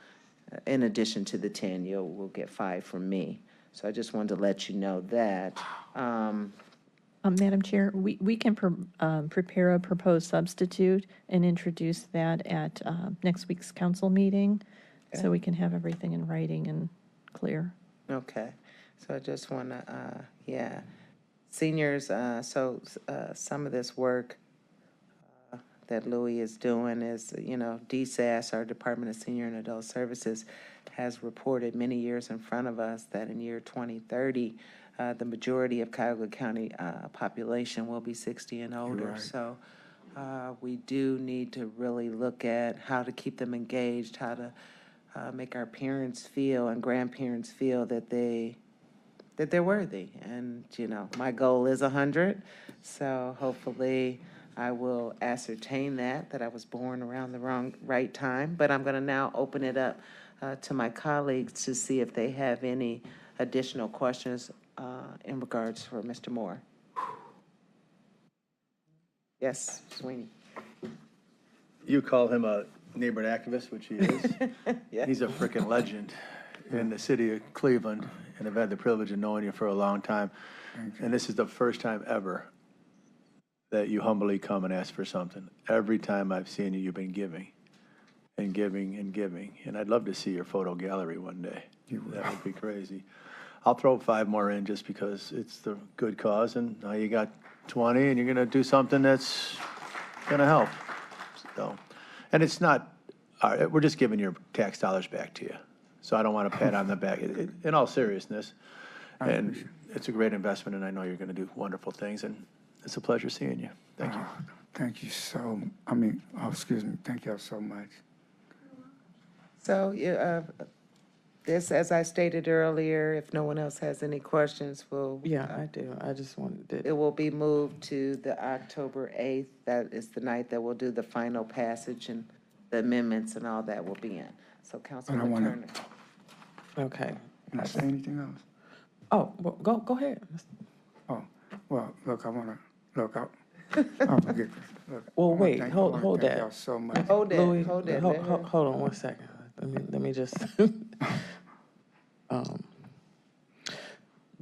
in addition to the 10, we'll get 5 from me. So I just wanted to let you know that. Madam Chair, we can prepare a proposed substitute and introduce that at next week's council meeting, so we can have everything in writing and clear. Okay. So I just want to, seniors, some of this work that Louis is doing is, you know, DSAS, our Department of Senior and Adult Services, has reported many years in front of us that in year 2030, the majority of Cuyahoga County population will be 60 and older. Right. So we do need to really look at how to keep them engaged, how to make our parents feel and grandparents feel that they're worthy. And, you know, my goal is 100. So hopefully I will ascertain that I was born around the right time. But I'm going to now open it up to my colleagues to see if they have any additional questions in regards for Mr. Moore. Yes, Sweeney. You call him a neighborhood activist, which he is. Yeah. He's a freaking legend in the city of Cleveland, and I've had the privilege of knowing you for a long time. And this is the first time ever that you humbly come and ask for something. Every time I've seen you, you've been giving and giving and giving. And I'd love to see your photo gallery one day. That would be crazy. I'll throw 5 more in just because it's the good cause, and now you got 20, and you're going to do something that's going to help. So, and it's not, we're just giving your tax dollars back to you. So I don't want to pat on the back, in all seriousness. And it's a great investment, and I know you're going to do wonderful things, and it's a pleasure seeing you. Thank you. Thank you so, excuse me, thank y'all so much. So, this, as I stated earlier, if no one else has any questions, Yeah, I do. I just wanted to. it will be moved to the October 8th. That is the night that we'll do the final passage, and the amendments and all that will be in. So Councilwoman wanna- Turner. Okay. Can I say anything else? Oh, well, go ahead. Oh, well, look, I want to, look, I'll forget this. Look, Well, I wanna wait, thank- I hold wanna thank that. y'all so much. Hold that, Louis, hold that. hold on 1 second. Let me just,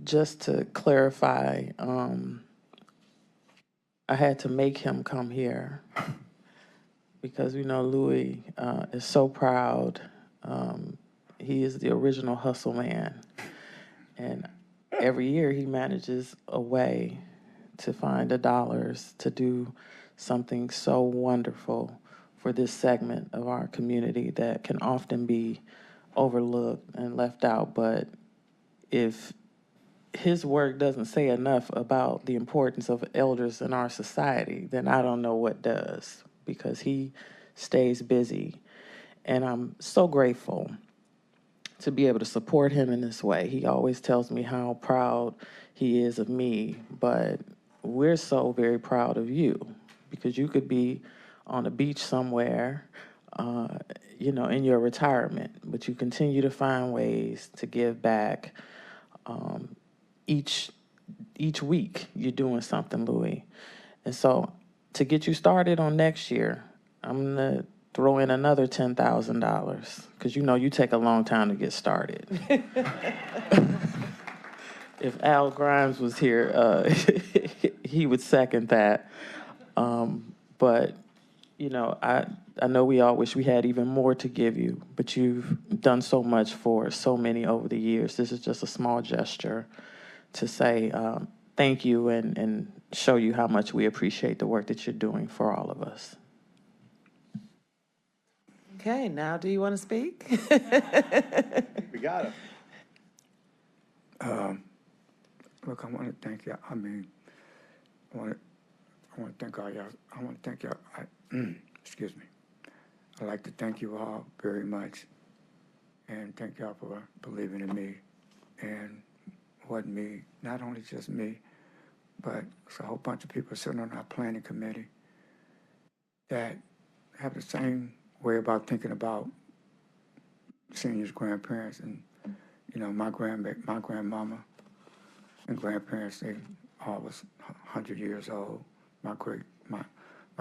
just to clarify, I had to make him come here because we know Louis is so proud. He is the original hustle man. And every year he manages a way to find the dollars to do something so wonderful for this segment of our community that can often be overlooked and left out. But if his work doesn't say enough about the importance of elders in our society, then I don't know what does, because he stays busy. And I'm so grateful to be able to support him in this way. He always tells me how proud he is of me, but we're so very proud of you, because you could be on a beach somewhere, in your retirement, but you continue to find ways to give back. Each week you're doing something, Louis. And so to get you started on next year, I'm gonna throw in another $10,000, because you take a long time to get started. If Al Grimes was here, he would second that. But I know we all wish we had even more to give you, but you've done so much for so many over the years. This is just a small gesture to say thank you and show you how much we appreciate the work that you're doing for all of us. Okay, now do you want to speak? We got it. Look, I want to thank y'all. I want to thank all y'all. I want to thank y'all. Excuse me. I'd like to thank you all very much, and thank y'all for believing in me. And wasn't me, not only just me, but it's a whole bunch of people sitting on our planning committee that have the same way about thinking about seniors, grandparents, and my grandmama and grandparents. They all was 100 years old. My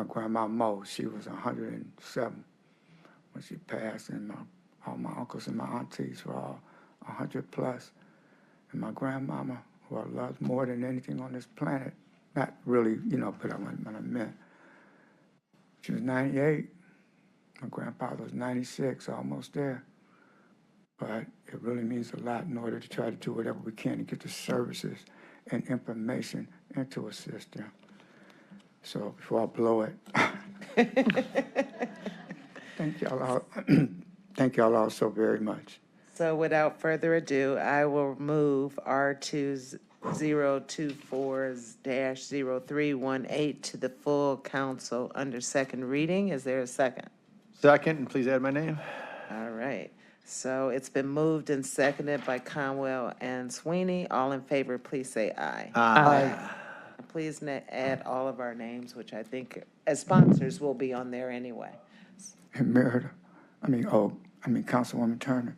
grandma Mo, she was 107 when she passed, and all my uncles and my aunties were all 100 plus. And my grandmama, who I loved more than anything on this planet, not really, but when I meant, she was 98. My grandfather was 96, almost there. But it really means a lot in order to try to do whatever we can to get the services and information and to assist them. So before I blow it, thank y'all all so very much. So without further ado, I will move R2024-0318 to the full council under second reading. Is there a second? Second, and please add my name. All right. So it's been moved and seconded by Conwell and Sweeney. All in favor, please say aye. Aye. And please add all of our names, which I think as sponsors will be on there anyway. And Councilwoman Turner.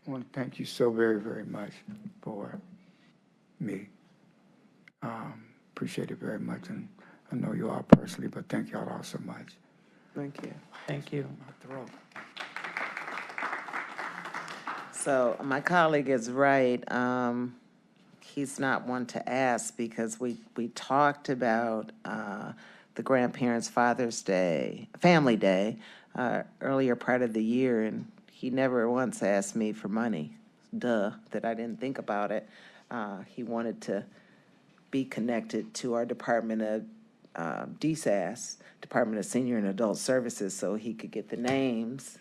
I want to thank you so very, very much for me. Appreciate it very much, and I know you all personally, but thank y'all all so much. Thank you. Thank you. My throat. So my colleague is right. He's not one to ask because we talked about the grandparents' Father's Day, Family Day, earlier part of the year, and he never once asked me for money. that I didn't think about it. He wanted to be connected to our Department of DSAS, Department of Senior and Adult Services, so he could get the names.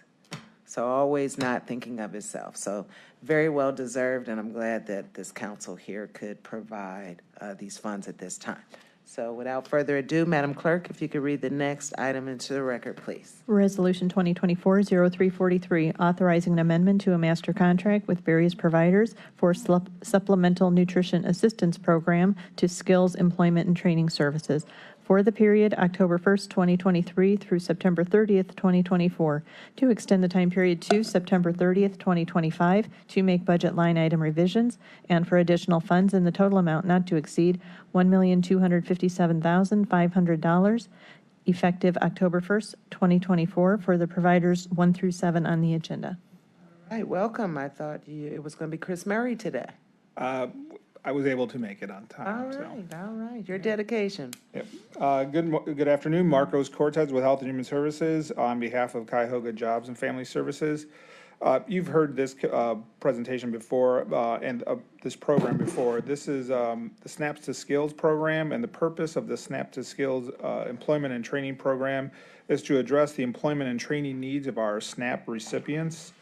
So always not thinking of himself. So very well deserved, and I'm glad that this council here could provide these funds at this time. So without further ado, Madam Clerk, if you could read the next item into the record, please. Resolution 2024-0343, authorizing an amendment to a master contract with various providers for supplemental nutrition assistance program to Skills Employment and Training Services for the period October 1st, 2023 through September 30th, 2024, to extend the time period to September 30th, 2025, to make budget line item revisions, and for additional funds in the total amount not to exceed $1,257,500, effective October 1st, 2024, for the providers 1 through 7 on the agenda. All right, welcome. I thought it was going to be Chris Murray today. I was able to make it on time. All right. Your dedication. Yep. Good afternoon. Marcos Cortez with Health and Human Services on behalf of Cuyahoga Jobs and Family Services. You've heard this presentation before and this program before. This is the Snaps to Skills program, and the purpose of the Snap to Skills employment and training program is to address the employment and training needs of our SNAP recipients.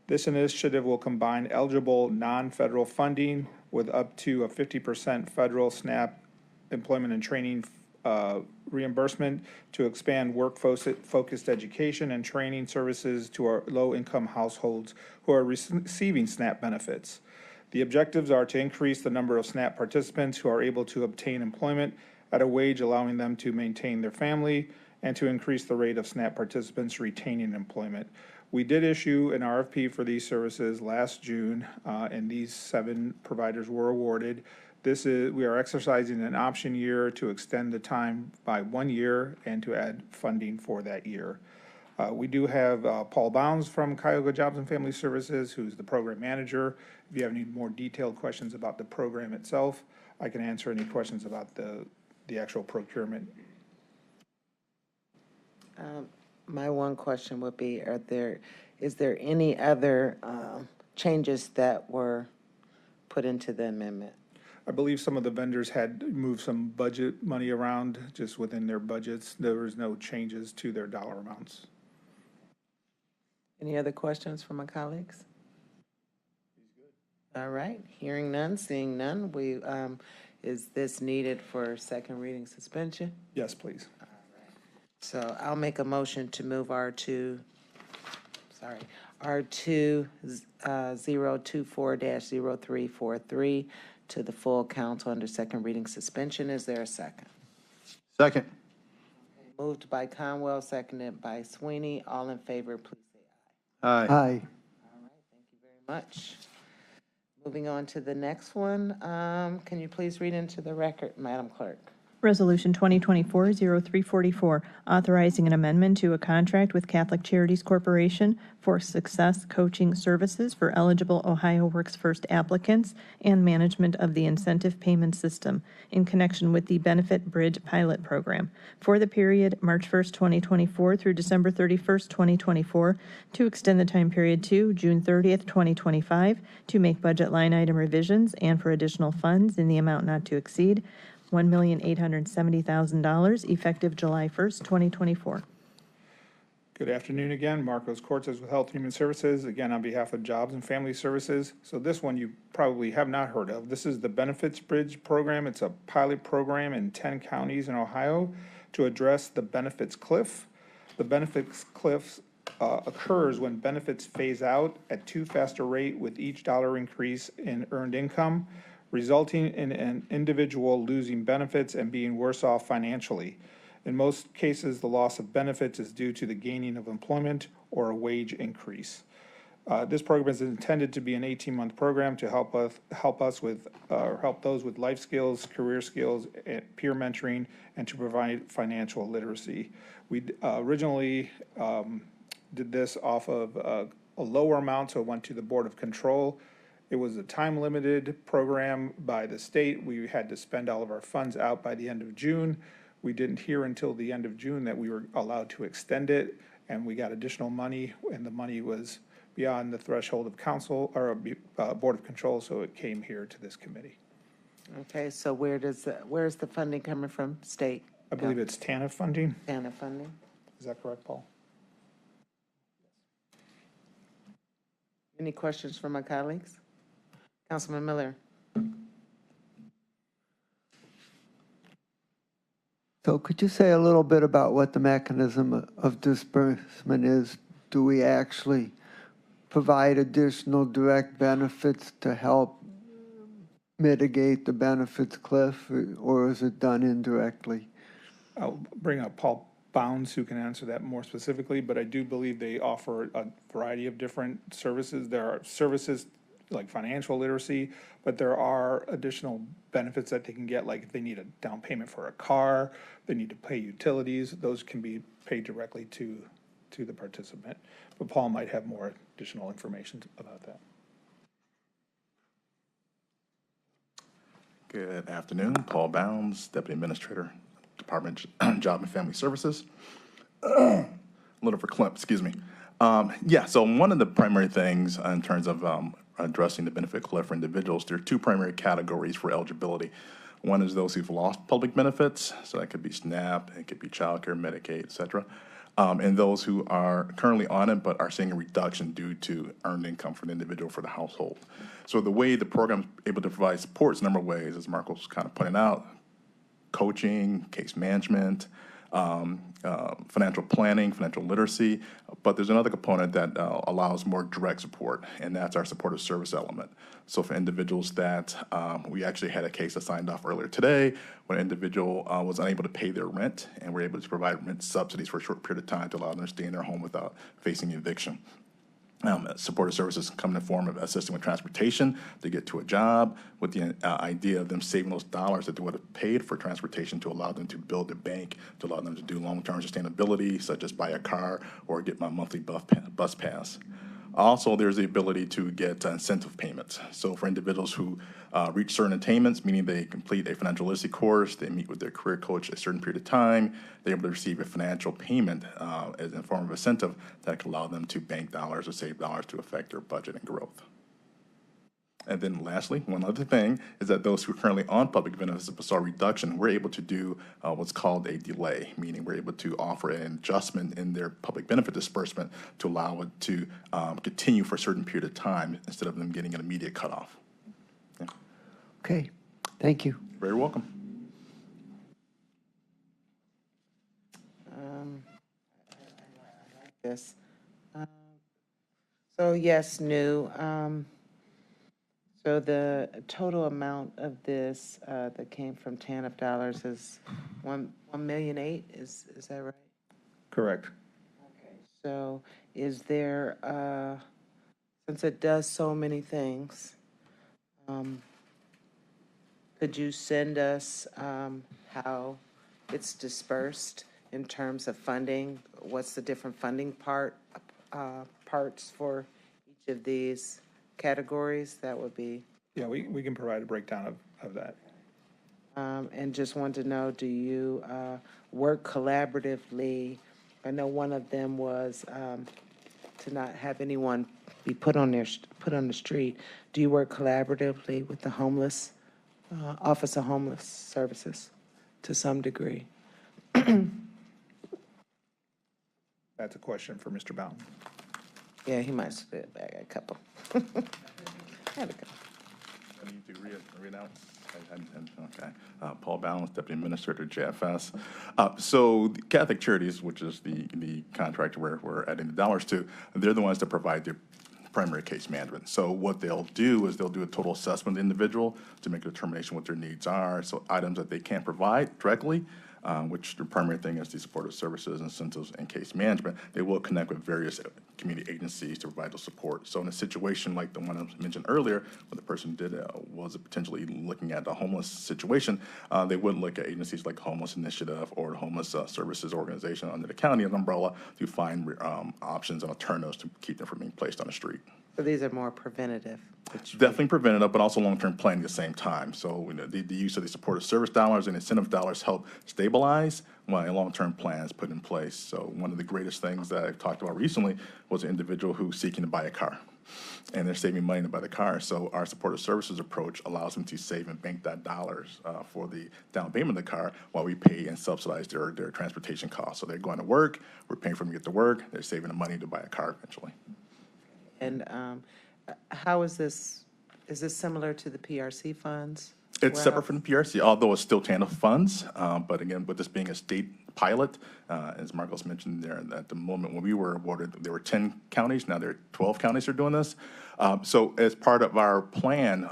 This initiative will combine eligible non-federal funding with up to a 50% federal SNAP employment and training reimbursement to expand work-focused education and training services to our low-income households who are receiving SNAP benefits. The objectives are to increase the number of SNAP participants who are able to obtain employment at a wage allowing them to maintain their family, and to increase the rate of SNAP participants retaining employment. We did issue an RFP for these services last June, and these 7 providers were awarded. We are exercising an option year to extend the time by 1 year and to add funding for that year. We do have Paul Bounds from Cuyahoga Jobs and Family Services, who's the program manager. If you have any more detailed questions about the program itself, I can answer any questions about the actual procurement. My one question would be, is there any other changes that were put into the amendment? I believe some of the vendors had moved some budget money around just within their budgets. There was no changes to their dollar amounts. Any other questions from my colleagues? All right, hearing none, seeing none, is this needed for second reading suspension? Yes, please. So I'll make a motion to move R2 024-0343 to the full council under second reading suspension. Is there a second? Second. Moved by Conwell, seconded by Sweeney. All in favor, please say Aye. Aye. aye. All right, thank you very much. Moving on to the next one, can you please read into the record, Madam Clerk? Resolution 2024-0344, authorizing an amendment to a contract with Catholic Charities Corporation for success coaching services for eligible Ohio Works First applicants and management of the incentive payment system in connection with the Benefit Bridge Pilot Program for the period March 1st, 2024 through December 31st, 2024, to extend the time period to June 30th, 2025, to make budget line item revisions and for additional funds in the amount not to exceed $1,870,000, effective July 1st, 2024. Good afternoon again. Marcos Cortez with Health and Human Services, again on behalf of Jobs and Family Services. So this one you probably have not heard of. This is the Benefits Bridge Program. It's a pilot program in 10 counties in Ohio to address the benefits cliff. The benefits cliff occurs when benefits phase out at too fast a rate with each dollar increase in earned income, resulting in an individual losing benefits and being worse off financially. In most cases, the loss of benefits is due to the gaining of employment or a wage increase. This program is intended to be an 18-month program to help those with life skills, career skills, peer mentoring, and to provide financial literacy. We originally did this off of a lower amount, so it went to the Board of Control. It was a time-limited program by the state. We had to spend all of our funds out by the end of June. We didn't hear until the end of June that we were allowed to extend it, and we got additional money, and the money was beyond the threshold of council or Board of Control, so it came here to this committee. Okay, so where's the funding coming from? State? I believe it's TANF funding. TANF funding? Is that correct, Paul? Any questions from my colleagues? Councilman Miller? So could you say a little bit about what the mechanism of disbursement is? Do we actually provide additional direct benefits to help mitigate the benefits cliff, or is it done indirectly? I'll bring up Paul Bounds, who can answer that more specifically, but I do believe they offer a variety of different services. There are services like financial literacy, but there are additional benefits that they can get, like if they need a down payment for a car, they need to pay utilities, those can be paid directly to the participant. But Paul might have more additional information about that. Good afternoon, Paul Bounds, Deputy Administrator, Department of Job and Family Services. A little verklempt, excuse me. So one of the primary things in terms of addressing the benefit cliff for individuals, there are two primary categories for eligibility. One is those who've lost public benefits, so that could be SNAP, it could be childcare, Medicaid, et cetera. And those who are currently on it but are seeing a reduction due to earned income for the individual for the household. So the way the program is able to provide support is a number of ways, as Marco's kind of pointed out: coaching, case management, financial planning, financial literacy. But there's another component that allows more direct support, and that's our supportive service element. So for individuals that, we actually had a case that signed off earlier today when an individual was unable to pay their rent, and we're able to provide rent subsidies for a short period of time to allow them to stay in their home without facing eviction. Supportive services come in the form of assisting with transportation to get to a job, with the idea of them saving those dollars that they would have paid for transportation to allow them to build a bank, to allow them to do long-term sustainability, such as buy a car or get my monthly bus pass. Also, there's the ability to get incentive payments. So for individuals who reach certain attainments, meaning they complete a financial literacy course, they meet with their career coach a certain period of time, they're able to receive a financial payment as in form of incentive that can allow them to bank dollars or save dollars to affect their budget and growth. And then lastly, one other thing is that those who are currently on public benefits but saw a reduction, we're able to do what's called a delay, meaning we're able to offer an adjustment in their public benefit disbursement to allow it to continue for a certain period of time instead of them getting an immediate cutoff. Yeah. Okay, thank you. Very welcome. Yes. So yes, new. So the total amount of this that came from TANF dollars is $1.8 million. Is that right? Correct. Okay. So is there, since it does so many things, could you send us how it's dispersed in terms of funding? What's the different funding parts for each of these categories? That would be. Yeah, we can provide a breakdown of that. And just want to know, do you work collaboratively? I know one of them was to not have anyone be put on the street. Do you work collaboratively with the homeless, Office of Homeless Services to some degree? That's a question for Mr. Bound. Yeah, he might spit back a couple. Had a couple. I need to read out. Okay. Paul Bounds, Deputy Administrator, JFS. So the Catholic Charities, which is the contractor we're adding the dollars to, they're the ones that provide the primary case management. So what they'll do is they'll do a total assessment of the individual to make a determination what their needs are. So items that they can't provide directly, which the primary thing is the supportive services, incentives, and case management, they will connect with various community agencies to provide the support. So in a situation like the one I mentioned earlier, where the person was potentially looking at the homeless situation, they would look at agencies like Homeless Initiative or the Homeless Services Organization under the county umbrella to find options and alternatives to keep them from being placed on the street. So these are more preventative. Definitely preventative, but also long-term planning at the same time. So the use of the supportive service dollars and incentive dollars help stabilize, a long-term plan is put in place. So one of the greatest things that I've talked about recently was an individual who's seeking to buy a car, and they're saving money to buy the car. So our supportive services approach allows them to save and bank that dollars for the down payment of the car while we pay and subsidize their transportation costs. So they're going to work, we're paying for them to get to work, they're saving the money to buy a car eventually. And how is this similar to the PRC funds? It's separate from the PRC, although it's still TANF funds. But again, with this being a state pilot, as Marcos mentioned there, at the moment when we were awarded, there were 10 counties. Now there are 12 counties that are doing this. So as part of our plan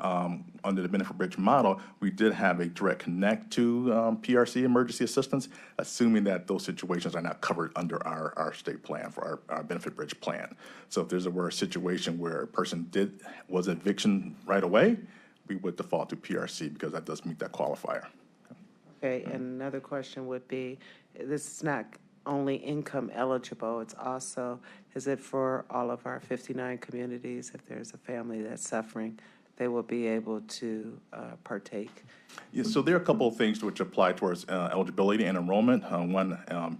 under the Benefit Bridge model, we did have a direct connect to PRC emergency assistance, assuming that those situations are not covered under our state plan for our Benefit Bridge plan. So if there's a situation where a person was eviction right away, we would default to PRC because that does meet that qualifier. Okay, and another question would be, this is not only income eligible, it's also, is it for all of our 59 communities? If there's a family that's suffering, they will be able to partake? Yeah, so there are a couple of things which apply towards eligibility and enrollment. One,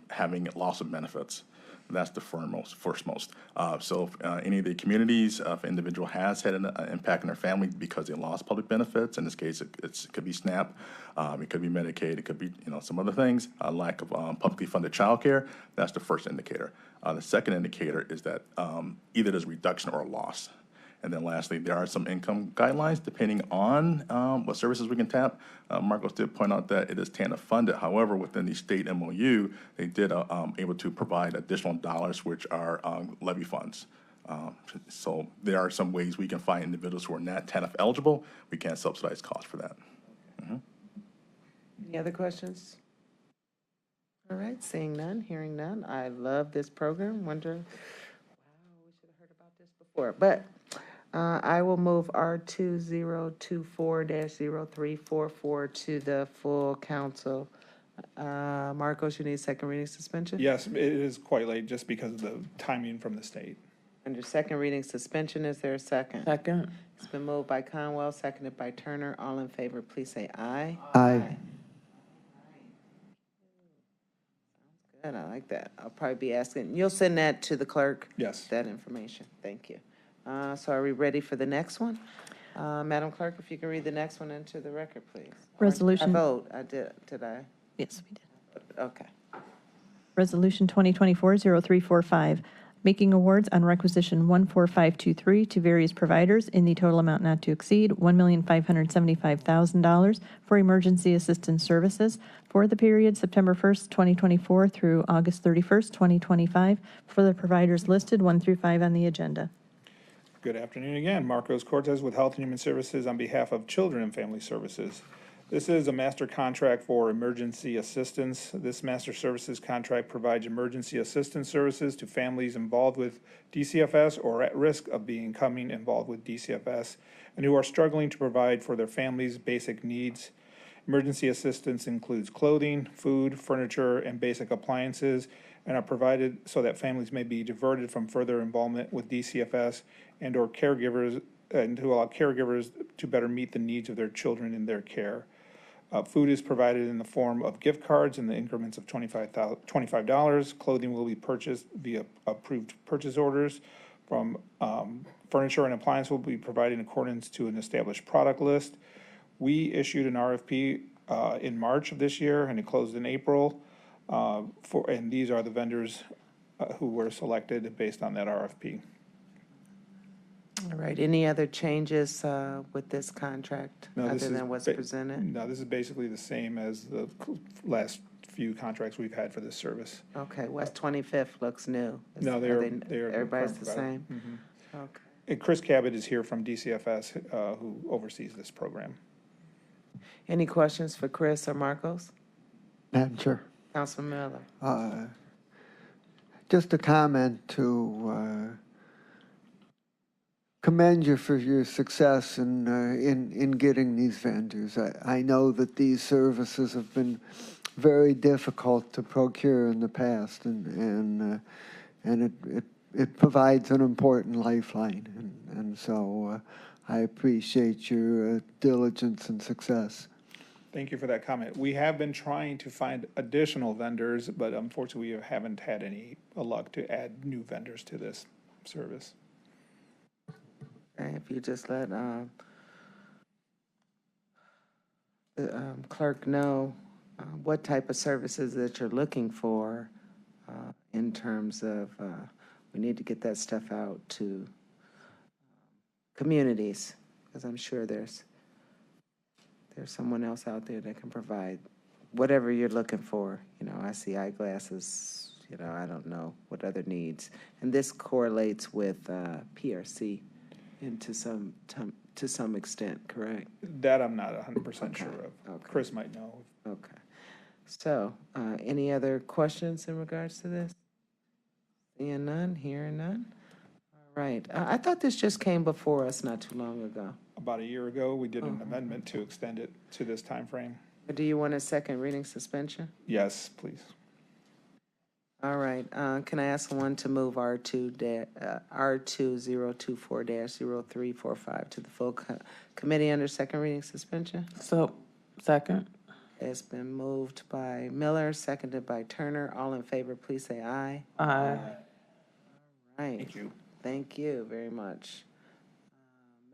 having loss of benefits. That's the firstmost. So if any of the communities, if an individual has had an impact on their family because they lost public benefits, in this case, it could be SNAP, it could be Medicaid, it could be some other things, lack of publicly funded childcare, that's the first indicator. The second indicator is that either there's a reduction or a loss. And then lastly, there are some income guidelines depending on what services we can tap. Marcos did point out that it is TANF funded. However, within the state MOU, they did able to provide additional dollars, which are levy funds. So there are some ways we can find individuals who are not TANF eligible. We can subsidize costs for that. Any other questions? All right, seeing none, hearing none. I love this program. Wonder, wow, we should have heard about this before. But I will move R2024-0344 to the full council. Marcos, you need second reading suspension? Yes, it is quite late just because of the timing from the state. Under second reading suspension, is there a second? Second. It's been moved by Conwell, seconded by Turner. All in favor, please say aye. Aye. Good, I like that. I'll probably be asking, you'll send that to the clerk? Yes. That information, thank you. So are we ready for the next one? Madam Clerk, if you can read the next one into the record, please. Resolution. I vote, I did I? Yes, we did. Okay. Resolution 2024-0345, making awards on requisition 14523 to various providers in the total amount not to exceed $1,575,000 for emergency assistance services for the period September 1st, 2024 through August 31st, 2025 for the providers listed 1 through 5 on the agenda. Good afternoon again. Marcos Cortez with Health and Human Services on behalf of Children and Family Services. This is a master contract for emergency assistance. This master services contract provides emergency assistance services to families involved with DCFS or at risk of becoming involved with DCFS and who are struggling to provide for their family's basic needs. Emergency assistance includes clothing, food, furniture, and basic appliances, and are provided so that families may be diverted from further involvement with DCFS and or caregivers, and to allow caregivers to better meet the needs of their children in their care. Food is provided in the form of gift cards in the increments of $25. Clothing will be purchased via approved purchase orders. From furniture and appliance will be provided in accordance to an established product list. We issued an RFP in March of this year, and it closed in April. And these are the vendors who were selected based on that RFP. All right, any other changes with this contract No, this other is than what's ba- presented? No, this is basically the same as the last few contracts we've had for this service. Okay, West 25th looks new. No, they are Everybody's the current same? provider. Okay. And Chris Cabot is here from DCFS, who oversees this program. Any questions for Chris or Marcos? Madam Chair. Councilman Miller? Just a comment to commend you for your success in getting these vendors. I know that these services have been very difficult to procure in the past, and it provides an important lifeline, and so I appreciate your diligence and success. Thank you for that comment. We have been trying to find additional vendors, but unfortunately, we haven't had any luck to add new vendors to this service. Okay, if you just let the clerk know what type of services that you're looking for in terms of, we need to get that stuff out to communities, because I'm sure there's someone else out there that can provide whatever you're looking for. You know, I see eyeglasses, you know, I don't know what other needs. And this correlates with PRC and to some extent, correct? That I'm not 100% sure of. Okay. Chris might know. Okay. So, any other questions in regards to this? Seeing none, hearing none? All right. I thought this just came before us not too long ago. About a year ago, we did an amendment to extend it to this time frame. Do you want a second reading suspension? Yes, please. All right. Can I ask one to move R2024-0345 to the full committee under second reading suspension? So, second. It's been moved by Miller, seconded by Turner. All in favor, please say aye. Aye. Right. Thank you. Thank you very much.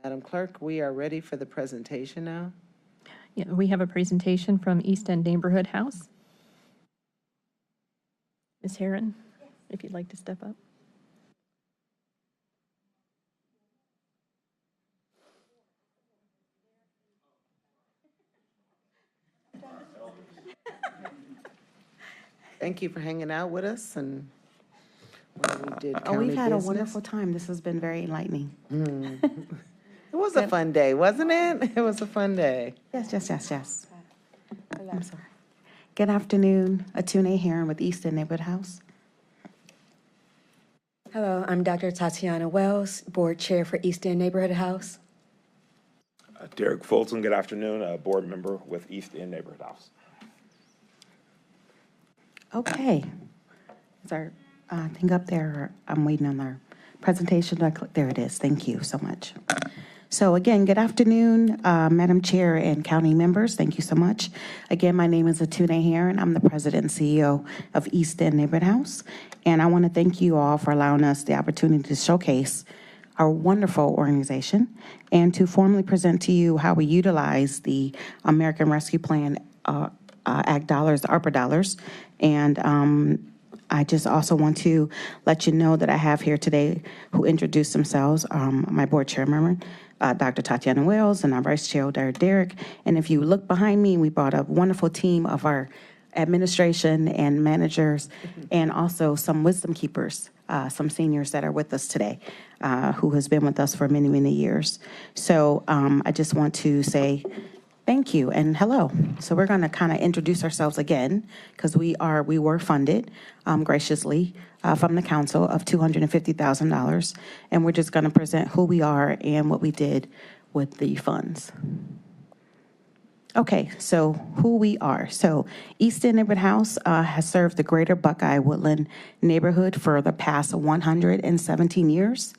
Madam Clerk, we are ready for the presentation now. Yeah, we have a presentation from East End Neighborhood House. Ms. Herron, if you'd like to step up. Thank you for hanging out with us and when we did Oh, county we've had business. a wonderful time. This has been very enlightening. It was a fun day, wasn't it? It was a fun day. Yes. I'm sorry. Good afternoon, Atune Heron with East End Neighborhood House. Hello, I'm Dr. Tatiana Wells, Board Chair for East End Neighborhood House. Derek Fulton, good afternoon, a board member with East End Neighborhood House. Okay. Is our thing up there? I'm waiting on our presentation. There it is. Thank you so much. So again, good afternoon, Madam Chair and county members. Thank you so much. Again, my name is Atune Heron. I'm the president and CEO of East End Neighborhood House. And I want to thank you all for allowing us the opportunity to showcase our wonderful organization and to formally present to you how we utilize the American Rescue Plan Act dollars, the ARPA dollars. And I just also want to let you know that I have here today who introduced themselves, my board chairman, Dr. Tatiana Wells, and our vice chair, Derek. And if you look behind me, we brought a wonderful team of our administration and managers, and also some wisdom keepers, some seniors that are with us today, who has been with us for many, many years. So I just want to say thank you and hello. So we're going to kind of introduce ourselves again, because we were funded graciously from the council of $250,000, and we're just going to present who we are and what we did with the funds. Okay, so who we are. So East End Neighborhood House has served the greater Buckeye Woodland neighborhood for the past 117 years.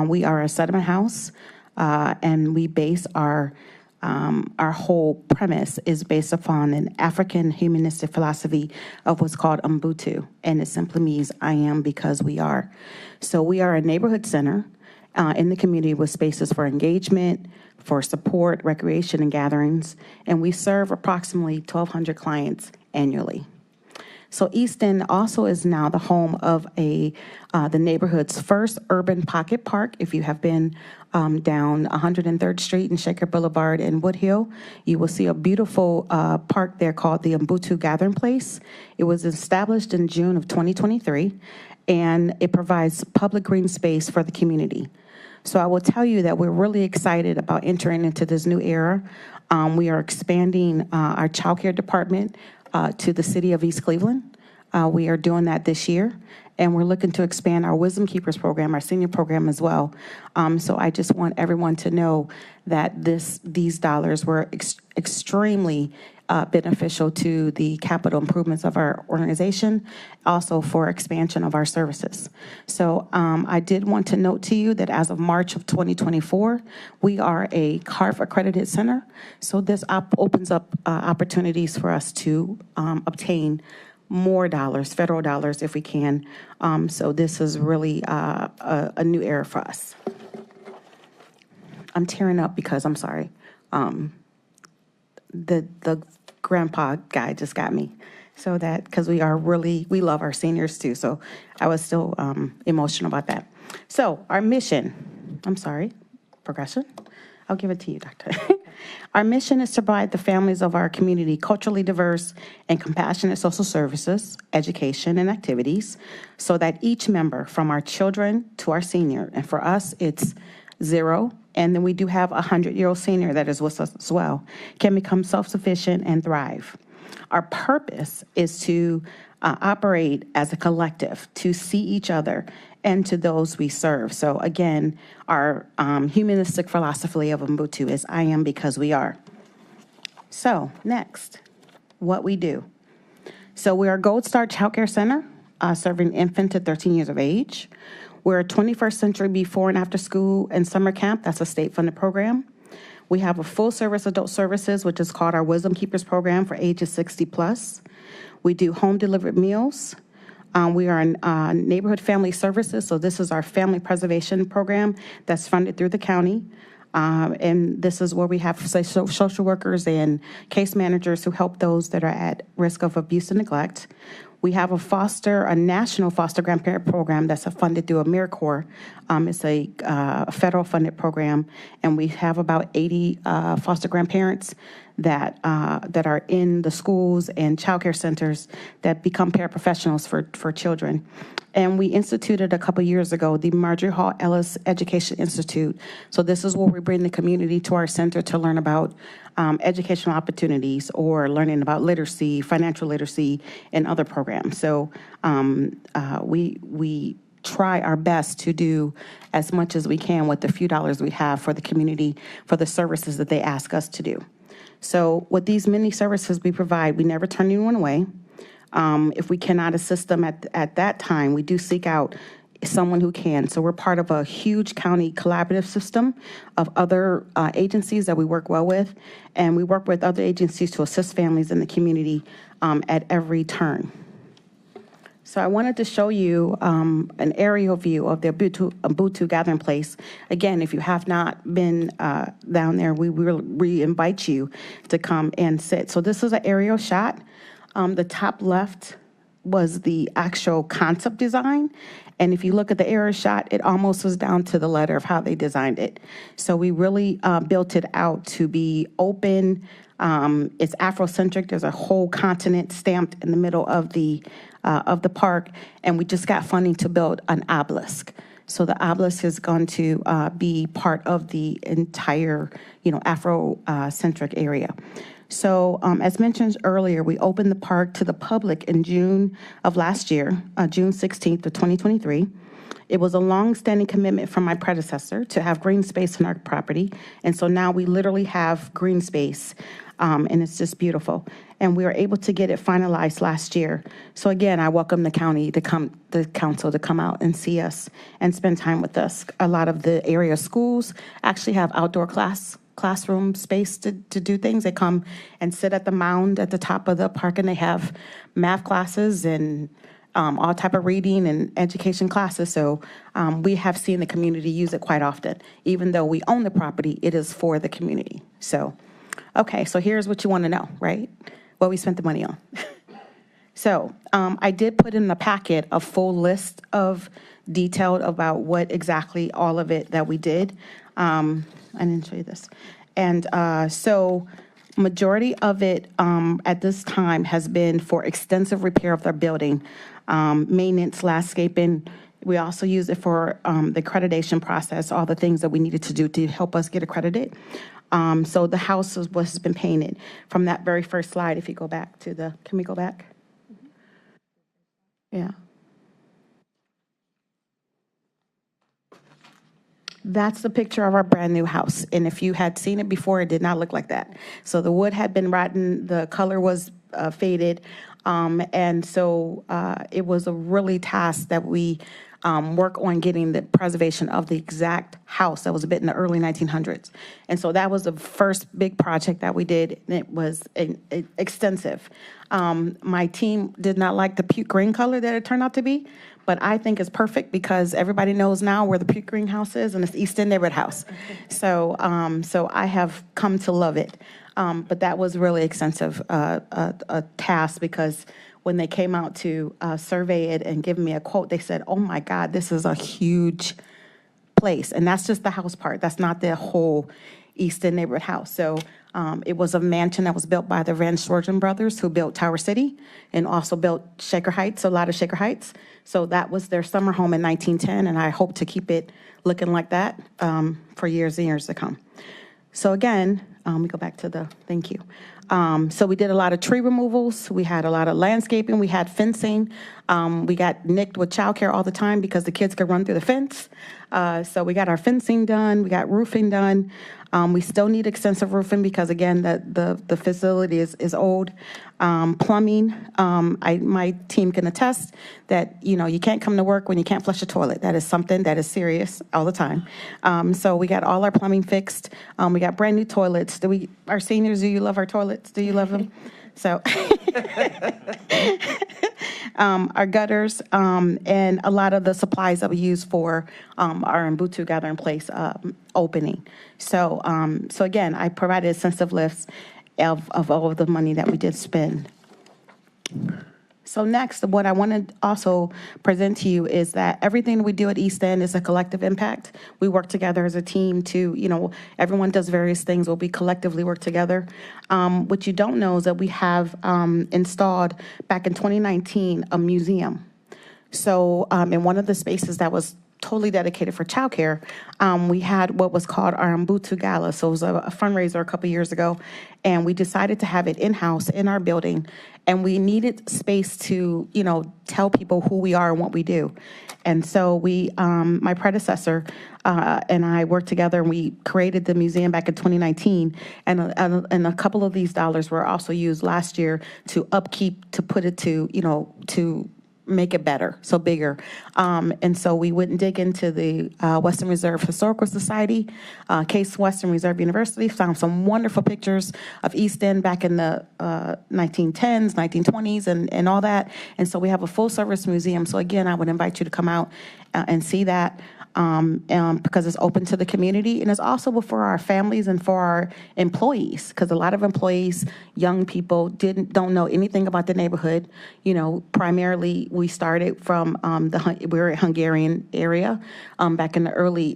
We are a settlement house, and we base our whole premise is based upon an African humanistic philosophy of what's called Ubuntu, and it simply means I am because we are. So we are a neighborhood center in the community with spaces for engagement, for support, recreation, and gatherings, and we serve approximately 1,200 clients annually. So East End also is now the home of the neighborhood's first urban pocket park. If you have been down 103rd Street and Shaker Boulevard in Woodhill, you will see a beautiful park there called the Ubuntu Gathering Place. It was established in June of 2023, and it provides public green space for the community. So I will tell you that we're really excited about entering into this new era. We are expanding our child care department to the city of East Cleveland. We are doing that this year, and we're looking to expand our Wisdom Keepers program, our senior program as well. So I just want everyone to know that these dollars were extremely beneficial to the capital improvements of our organization, also for expansion of our services. So I did want to note to you that as of March of 2024, we are a CARF accredited center. So this opens up opportunities for us to obtain more dollars, federal dollars, if we can. So this is really a new era for us. I'm tearing up because I'm sorry. The grandpa guy just got me. So that, because we love our seniors too. So I was still emotional about that. So our mission, progression. I'll give it to you, Doctor. Our mission is to provide the families of our community culturally diverse and compassionate social services, education, and activities so that each member, from our children to our senior, and for us, it's 0, and then we do have a 100-year-old senior that is with us as well, can become self-sufficient and thrive. Our purpose is to operate as a collective, to see each other and to those we serve. So again, our humanistic philosophy of Ubuntu is I am because we are. So next, what we do. So we are a Gold Star Child Care Center, serving infant to 13 years of age. We're a 21st century before and after school and summer camp. That's a state-funded program. We have a full-service adult services, which is called our Wisdom Keepers program for ages 60 plus. We do home-delivered meals. We are in neighborhood family services, so this is our family preservation program that's funded through the county. And this is where we have social workers and case managers who help those that are at risk of abuse and neglect. We have a national foster grandparent program that's funded through AmeriCorps. It's a federal funded program, and we have about 80 foster grandparents that are in the schools and child care centers that become paraprofessionals for children. And we instituted a couple years ago the Marjorie Hall Ellis Education Institute. So this is where we bring the community to our center to learn about educational opportunities or learning about literacy, financial literacy, and other programs. So we try our best to do as much as we can with the few dollars we have for the community, for the services that they ask us to do. So with these many services we provide, we never turn anyone away. If we cannot assist them at that time, we do seek out someone who can. So we're part of a huge county collaborative system of other agencies that we work well with, and we work with other agencies to assist families in the community at every turn. So I wanted to show you an aerial view of the Ubuntu Gathering Place. Again, if you have not been down there, we invite you to come and sit. So this is an aerial shot. The top left was the actual concept design. And if you look at the aerial shot, it almost was down to the letter of how they designed it. So we really built it out to be open. It's Afrocentric. There's a whole continent stamped in the middle of the park, and we just got funding to build an obelisk. So the obelisk is going to be part of the entire, Afrocentric area. So as mentioned earlier, we opened the park to the public in June of last year, June 16th of 2023. It was a long-standing commitment from my predecessor to have green space in our property. And so now we literally have green space, and it's just beautiful. And we were able to get it finalized last year. So again, I welcome the council to come out and see us and spend time with us. A lot of the area schools actually have outdoor classroom space to do things. They come and sit at the mound at the top of the park, and they have math classes and all type of reading and education classes. So we have seen the community use it quite often. Even though we own the property, it is for the community. So, okay, so here's what you want to know, right? What we spent the money on. So I did put in the packet a full list of detailed about what exactly all of it that we did. I didn't show you this. And so majority of it at this time has been for extensive repair of their building, maintenance, landscaping. We also use it for the accreditation process, all the things that we needed to do to help us get accredited. So the house has been painted. From that very first slide, if you go back to can we go back? Yeah. That's the picture of our brand-new house. And if you had seen it before, it did not look like that. So the wood had been rotten, the color was faded, and so it was a really task that we work on getting the preservation of the exact house that was built in the early 1900s. And so that was the first big project that we did, and it was extensive. My team did not like the puke green color that it turned out to be, but I think it's perfect because everybody knows now where the puke green house is, and it's East End Neighborhood House. So, so I have come to love it. But that was really extensive, a task, because when they came out to survey it and give me a quote, they said, "Oh my God, this is a huge place." And that's just the house part. That's not the whole East End Neighborhood House. So it was a mansion that was built by the Van Storgen brothers, who built Tower City and also built Shaker Heights, a lot of Shaker Heights. So that was their summer home in 1910, and I hope to keep it looking like that for years and years to come. So again, we go back to the, thank you. So we did a lot of tree removals. We had a lot of landscaping. We had fencing. We got nicked with childcare all the time because the kids could run through the fence. So we got our fencing done. We got roofing done. We still need extensive roofing because, again, the facility is old. Plumbing, my team can attest that, you can't come to work when you can't flush a toilet. That is something that is serious all the time. So we got all our plumbing fixed. We got brand new toilets. Our seniors, do you love our toilets? Do you love them? So our gutters, and a lot of the supplies that we use for our Mbutu Gathering Place opening. So, so again, I provided a sense of list of all of the money that we did spend. So next, what I want to also present to you is that everything we do at East End is a collective impact. We work together as a team to, everyone does various things, but we collectively work together. What you don't know is that we have installed back in 2019 a museum. So in one of the spaces that was totally dedicated for childcare, we had what was called our Mbutu Gala. So it was a fundraiser a couple years ago, and we decided to have it in-house in our building, and we needed space to, tell people who we are and what we do. And so we, my predecessor and I worked together, and we created the museum back in 2019, and a couple of these dollars were also used last year to upkeep, to put it to, to make it better, so bigger. And so we went and dig into the Western Reserve Historical Society, Case Western Reserve University, found some wonderful pictures of East End back in the 1910s, 1920s, and all that. And so we have a full-service museum. So again, I would invite you to come out and see that. Because it's open to the community, and it's also for our families and for our employees, because a lot of employees, young people, don't know anything about the neighborhood. Primarily we started from we're a Hungarian area back in the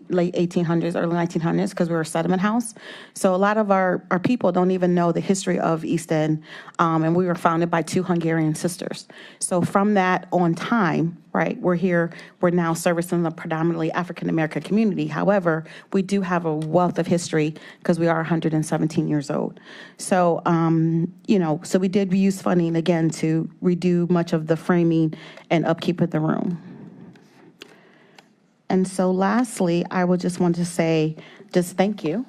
late 1800s, early 1900s, because we were a settlement house. So a lot of our people don't even know the history of East End, and we were founded by two Hungarian sisters. So from that on time, right, we're now servicing a predominantly African-American community. However, we do have a wealth of history because we are 117 years old. So, so we did use funding, again, to redo much of the framing and upkeep of the room. And so lastly, I would just want to say, just thank you.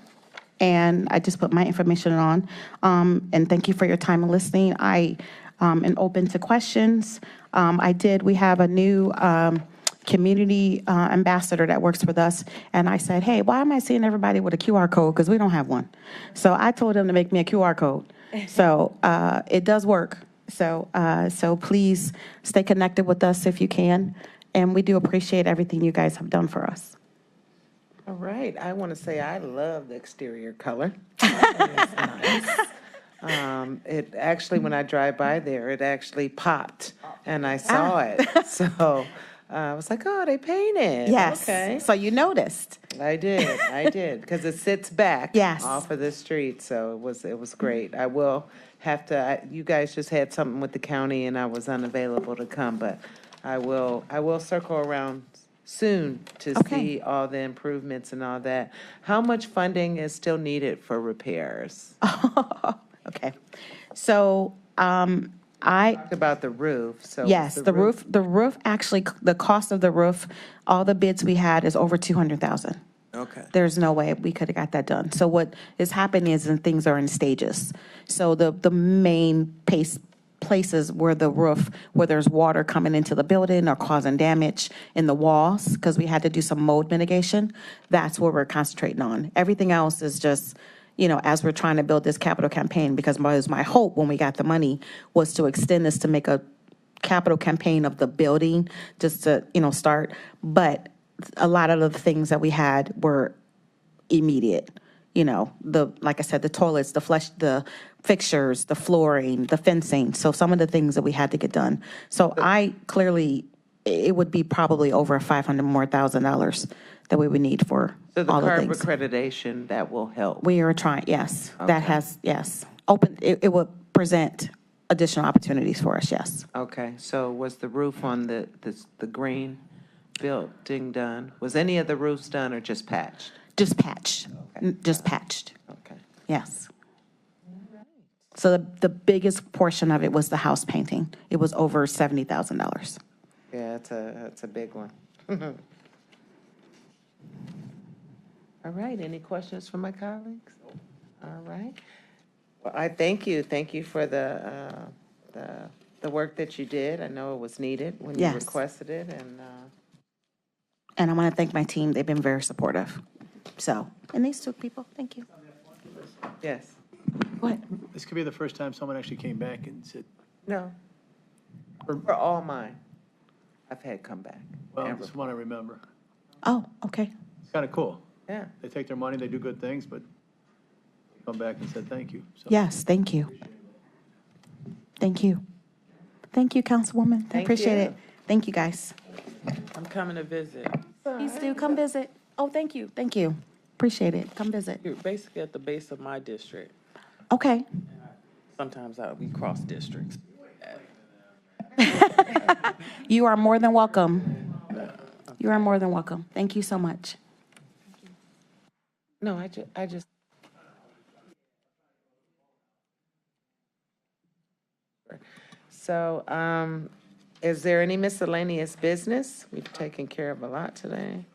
And I just put my information on. And thank you for your time and listening. I am open to questions. We have a new community ambassador that works with us, and I said, hey, why am I seeing everybody with a QR code? Because we don't have one. So I told him to make me a QR code. So it does work. So please stay connected with us if you can, and we do appreciate everything you guys have done for us. All right, I want to say I love the exterior color. It's nice. It actually, when I drive by there, it actually popped, and I saw it. So I was like, oh, they painted. Yes. Okay. So you noticed. I did, because it sits back Yes. off of the street, so it was great. I will have to, you guys just had something with the county, and I was unavailable to come, but I will circle around soon to see all the improvements and all that. How much funding is still needed for repairs? Okay. So I talked about the roof. So yes, the roof actually, the cost of the roof, all the bids we had is over $200,000. Okay. There's no way we could have got that done. So what is happening is things are in stages. So the main places where the roof, where there's water coming into the building or causing damage in the walls, because we had to do some mold mitigation, that's what we're concentrating on. Everything else is just, as we're trying to build this capital campaign, because my hope when we got the money was to extend this to make a capital campaign of the building, just to, start. But a lot of the things that we had were immediate. Like I said, the toilets, the fixtures, the flooring, the fencing. So some of the things that we had to get done. So it would be probably over $500,000 more that we would need for So the all the CARB things. accreditation, that will help. We are trying, yes. Okay. That has, yes. It would present additional opportunities for us, yes. Okay, so was the roof on the green building done? Was any of the roofs done or just patched? Just patched. Okay. Just patched, Okay. yes. So the biggest portion of it was the house painting. It was over $70,000. Yeah, it's a big one. All right, any questions from my colleagues? All right. Well, I thank you. Thank you for the work that you did. I know it was needed when you Yes. requested it, and And I want to thank my team. They've been very supportive. So, and these two people, thank you. yes. Go ahead. This could be the first time someone actually came back and said, No. For all mine, I've had come back. well, And this one I remember. Oh, okay. It's kind of cool. Yeah. They take their money, they do good things, but come back and said thank you. So Yes, thank you. Thank you. Thank you, Councilwoman. I Thank appreciate you. it. Thank you, guys. I'm coming to visit. Please do come visit. Oh, thank you. Thank you. Appreciate it. Come visit. You're basically at the base of my district. Okay. Sometimes we cross districts. You are more than welcome. You are more than welcome. Thank you so much. No, I just. So, is there any miscellaneous business? We've taken care of a lot today.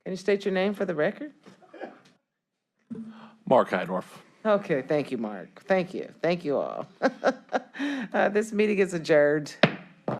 Can you state your name for the record? Mark Heidorf. Okay, thank you, Mark. Thank you. Thank you all. This meeting is adjourned.